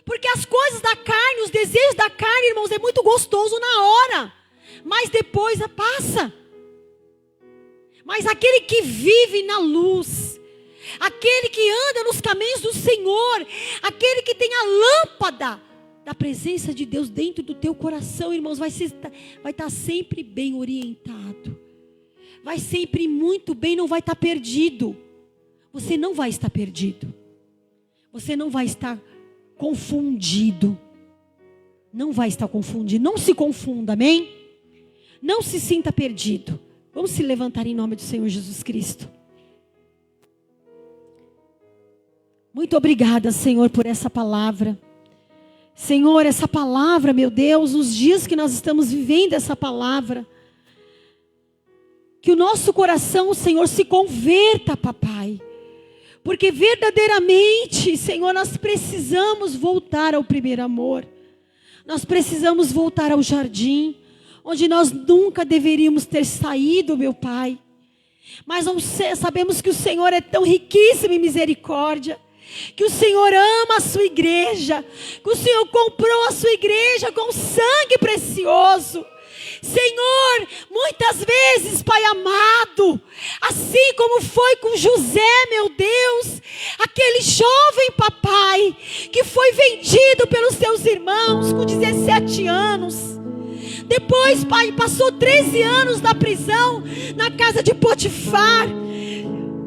Porque as coisas da carne, os desejos da carne, irmãos, é muito gostoso na hora, mas depois passa. Mas aquele que vive na luz, aquele que anda nos caminhos do Senhor, aquele que tem a lâmpada da presença de Deus dentro do teu coração, irmãos, vai estar sempre bem orientado. Vai sempre muito bem, não vai estar perdido. Você não vai estar perdido. Você não vai estar confundido. Não vai estar confundido. Não se confunda, amém? Não se sinta perdido. Vamos se levantar em nome do Senhor Jesus Cristo. Muito obrigada, Senhor, por essa palavra. Senhor, essa palavra, meu Deus, os dias que nós estamos vivendo essa palavra, que o nosso coração, Senhor, se converta, papai. Porque verdadeiramente, Senhor, nós precisamos voltar ao primeiro amor. Nós precisamos voltar ao jardim, onde nós nunca deveríamos ter saído, meu Pai. Mas sabemos que o Senhor é tão riquíssimo em misericórdia, que o Senhor ama a sua igreja, que o Senhor comprou a sua igreja com sangue precioso. Senhor, muitas vezes, Pai amado, assim como foi com José, meu Deus, aquele jovem papai, que foi vendido pelos seus irmãos com 17 anos. Depois, Pai, passou 13 anos na prisão, na casa de Potifar.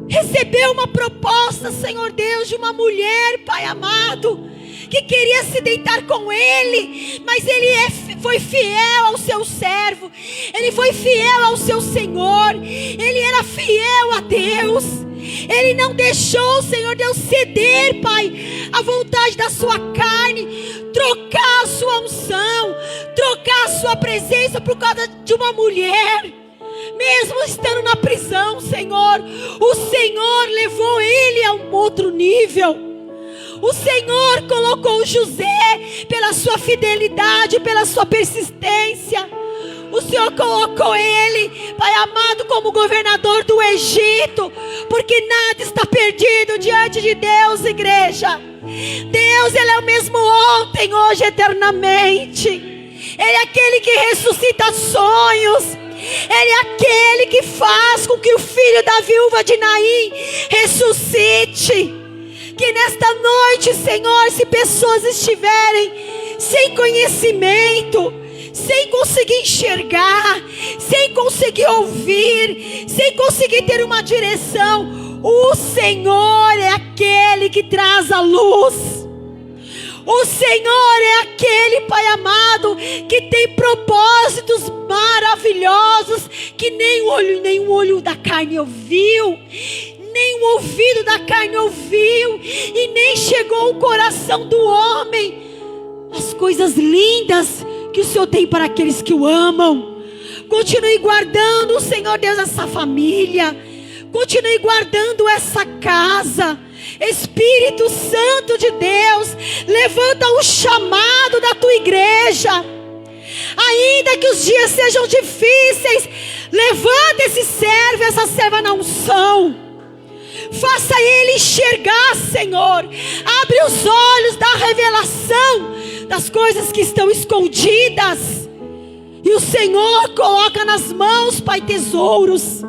Recebeu uma proposta, Senhor Deus, de uma mulher, Pai amado, que queria se deitar com ele, mas ele foi fiel ao seu servo, ele foi fiel ao seu Senhor, ele era fiel a Deus, ele não deixou, Senhor Deus, ceder, Pai, a vontade da sua carne, trocar a sua unção, trocar a sua presença por causa de uma mulher. Mesmo estando na prisão, Senhor, o Senhor levou ele a um outro nível. O Senhor colocou José pela sua fidelidade, pela sua persistência. O Senhor colocou ele, Pai amado, como governador do Egito, porque nada está perdido diante de Deus, igreja. Deus, Ele é o mesmo ontem, hoje, eternamente. Ele é aquele que ressuscita sonhos. Ele é aquele que faz com que o filho da viúva de Naim ressuscite. Que nesta noite, Senhor, se pessoas estiverem sem conhecimento, sem conseguir enxergar, sem conseguir ouvir, sem conseguir ter uma direção, o Senhor é aquele que traz a luz. O Senhor é aquele, Pai amado, que tem propósitos maravilhosos que nem o olho da carne ouviu, nem o ouvido da carne ouviu, e nem chegou ao coração do homem as coisas lindas que o Senhor tem para aqueles que o amam. Continue guardando, Senhor Deus, essa família, continue guardando essa casa. Espírito Santo de Deus, levanta o chamado da tua igreja. Ainda que os dias sejam difíceis, levanta esse servo, essa serva na unção. Faça ele enxergar, Senhor. Abre os olhos da revelação das coisas que estão escondidas. E o Senhor coloca nas mãos, Pai, tesouros.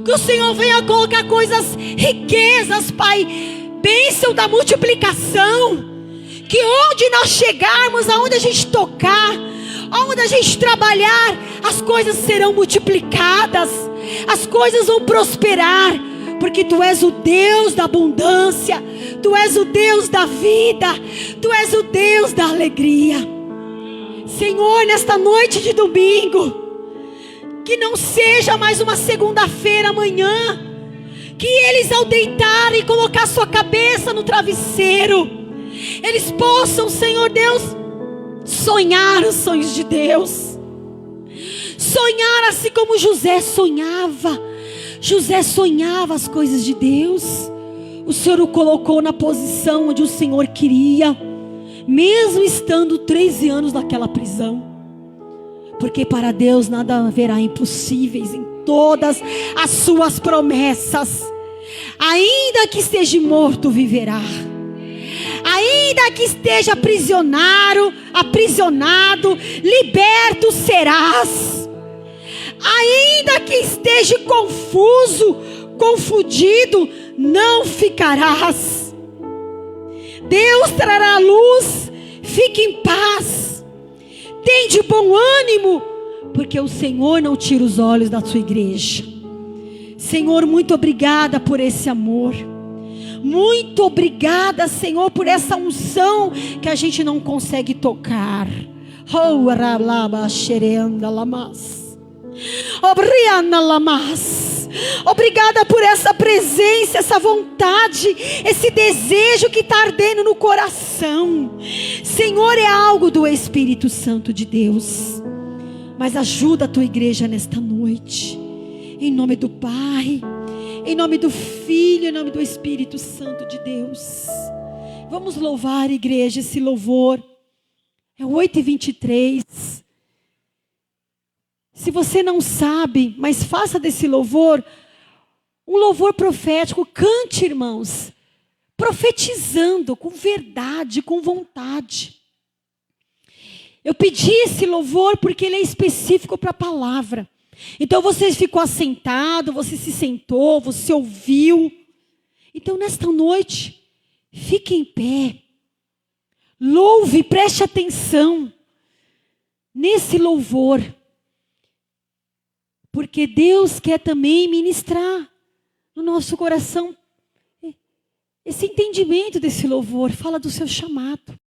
Que o Senhor venha colocar coisas, riquezas, Pai, bênção da multiplicação. Que onde nós chegarmos, aonde a gente tocar, aonde a gente trabalhar, as coisas serão multiplicadas, as coisas vão prosperar, porque Tu és o Deus da abundância, Tu és o Deus da vida, Tu és o Deus da alegria. Senhor, nesta noite de domingo, que não seja mais uma segunda-feira amanhã, que eles ao deitar e colocar sua cabeça no travesseiro, eles possam, Senhor Deus, sonhar os sonhos de Deus, sonhar assim como José sonhava. José sonhava as coisas de Deus. O Senhor o colocou na posição onde o Senhor queria, mesmo estando 13 anos naquela prisão. Porque para Deus nada haverá impossíveis em todas as suas promessas. Ainda que esteja morto, viverá. Ainda que esteja aprisionado, liberto serás. Ainda que esteja confuso, confundido, não ficarás. Deus trará luz, fique em paz. Tem de bom ânimo, porque o Senhor não tira os olhos da sua igreja. Senhor, muito obrigada por esse amor. Muito obrigada, Senhor, por essa unção que a gente não consegue tocar. Obrigada por essa presença, essa vontade, esse desejo que está ardendo no coração. Senhor, é algo do Espírito Santo de Deus. Mas ajuda a tua igreja nesta noite. Em nome do Pai, em nome do Filho, em nome do Espírito Santo de Deus. Vamos louvar, igreja, esse louvor. É 8h23. Se você não sabe, mas faça desse louvor um louvor profético. Cante, irmãos, profetizando com verdade, com vontade. Eu pedi esse louvor porque ele é específico para a palavra. Então você ficou assentado, você se sentou, você ouviu. Então nesta noite, fique em pé. Louve, preste atenção nesse louvor. Porque Deus quer também ministrar no nosso coração esse entendimento desse louvor. Fala do seu chamado.